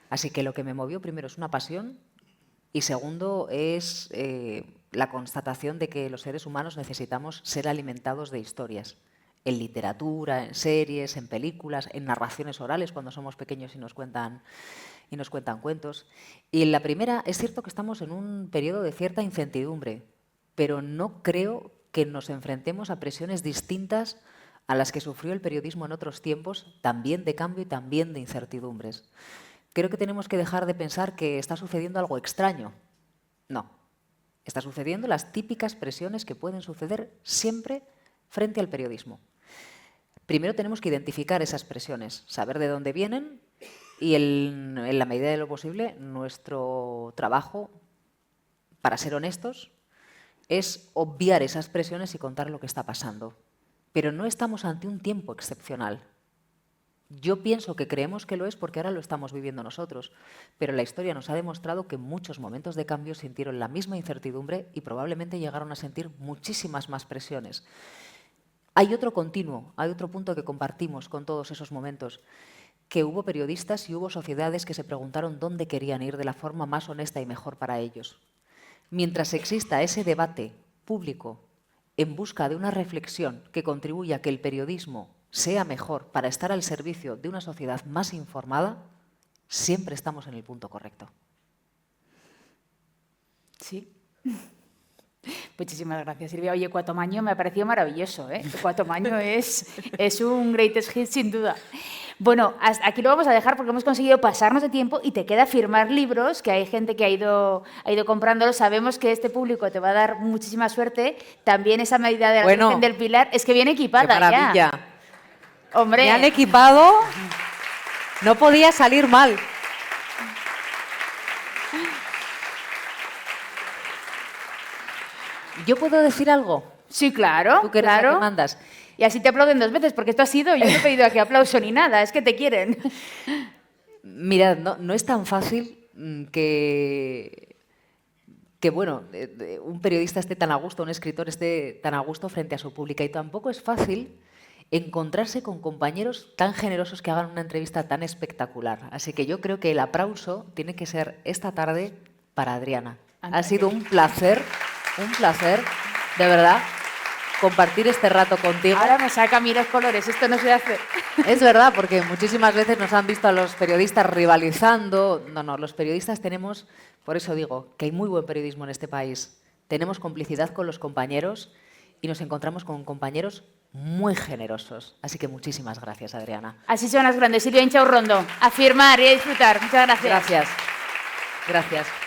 Así que lo que me movió primero es una pasión y segundo es la constatación de que los seres humanos necesitamos ser alimentados de historias. En literatura, en series, en películas, en narraciones orales cuando somos pequeños y nos cuentan cuentos. Y en la primera es cierto que estamos en un periodo de cierta incertidumbre, pero no creo que nos enfrentemos a presiones distintas a las que sufrió el periodismo en otros tiempos, también de cambio y también de incertidumbres. Creo que tenemos que dejar de pensar que está sucediendo algo extraño. No, está sucediendo las típicas presiones que pueden suceder siempre frente al periodismo. Primero tenemos que identificar esas presiones, saber de dónde vienen y en la medida de lo posible nuestro trabajo, para ser honestos, es obviar esas presiones y contar lo que está pasando. Pero no estamos ante un tiempo excepcional. Yo pienso que creemos que lo es porque ahora lo estamos viviendo nosotros, pero la historia nos ha demostrado que en muchos momentos de cambio sintieron la misma incertidumbre y probablemente llegaron a sentir muchísimas más presiones. Hay otro continuo, hay otro punto que compartimos con todos esos momentos, que hubo periodistas y hubo sociedades que se preguntaron dónde querían ir de la forma más honesta y mejor para ellos. Mientras exista ese debate público en busca de una reflexión que contribuya a que el periodismo sea mejor para estar al servicio de una sociedad más informada, siempre estamos en el punto correcto. Sí. Muchísimas gracias, Silvia. Oye, Cuatomaño me ha parecido maravilloso, ¿eh? Cuatomaño es un greatest hit, sin duda. Bueno, aquí lo vamos a dejar porque hemos conseguido pasarnos de tiempo y te queda firmar libros, que hay gente que ha ido comprándolos. Sabemos que este público te va a dar muchísima suerte. También esa medida de la Virgen del Pilar es que viene equipada. ¡Qué maravilla! Ya. Hombre. Me han equipado, no podía salir mal. ¿Yo puedo decir algo? Sí, claro. ¿Tú qué eres la que mandas? Y así te aplauden 2 veces, porque esto ha sido, yo no he pedido aquí aplauso ni nada, es que te quieren. Mirad, no es tan fácil que bueno, un periodista esté tan a gusto, un escritor esté tan a gusto frente a su pública, y tampoco es fácil encontrarse con compañeros tan generosos que hagan una entrevista tan espectacular. Así que yo creo que el aplauso tiene que ser esta tarde para Adriana. Ha sido un placer, de verdad, compartir este rato contigo. Ahora me saca a mí los colores, esto no se hace. Es verdad, porque muchísimas veces nos han visto a los periodistas rivalizando. No, los periodistas tenemos, por eso digo, que hay muy buen periodismo en este país. Tenemos complicidad con los compañeros y nos encontramos con compañeros muy generosos. Así que muchísimas gracias, Adriana. Así son las grandes. Silvia Inchaurrondo, a firmar y a disfrutar. Muchas gracias. Gracias.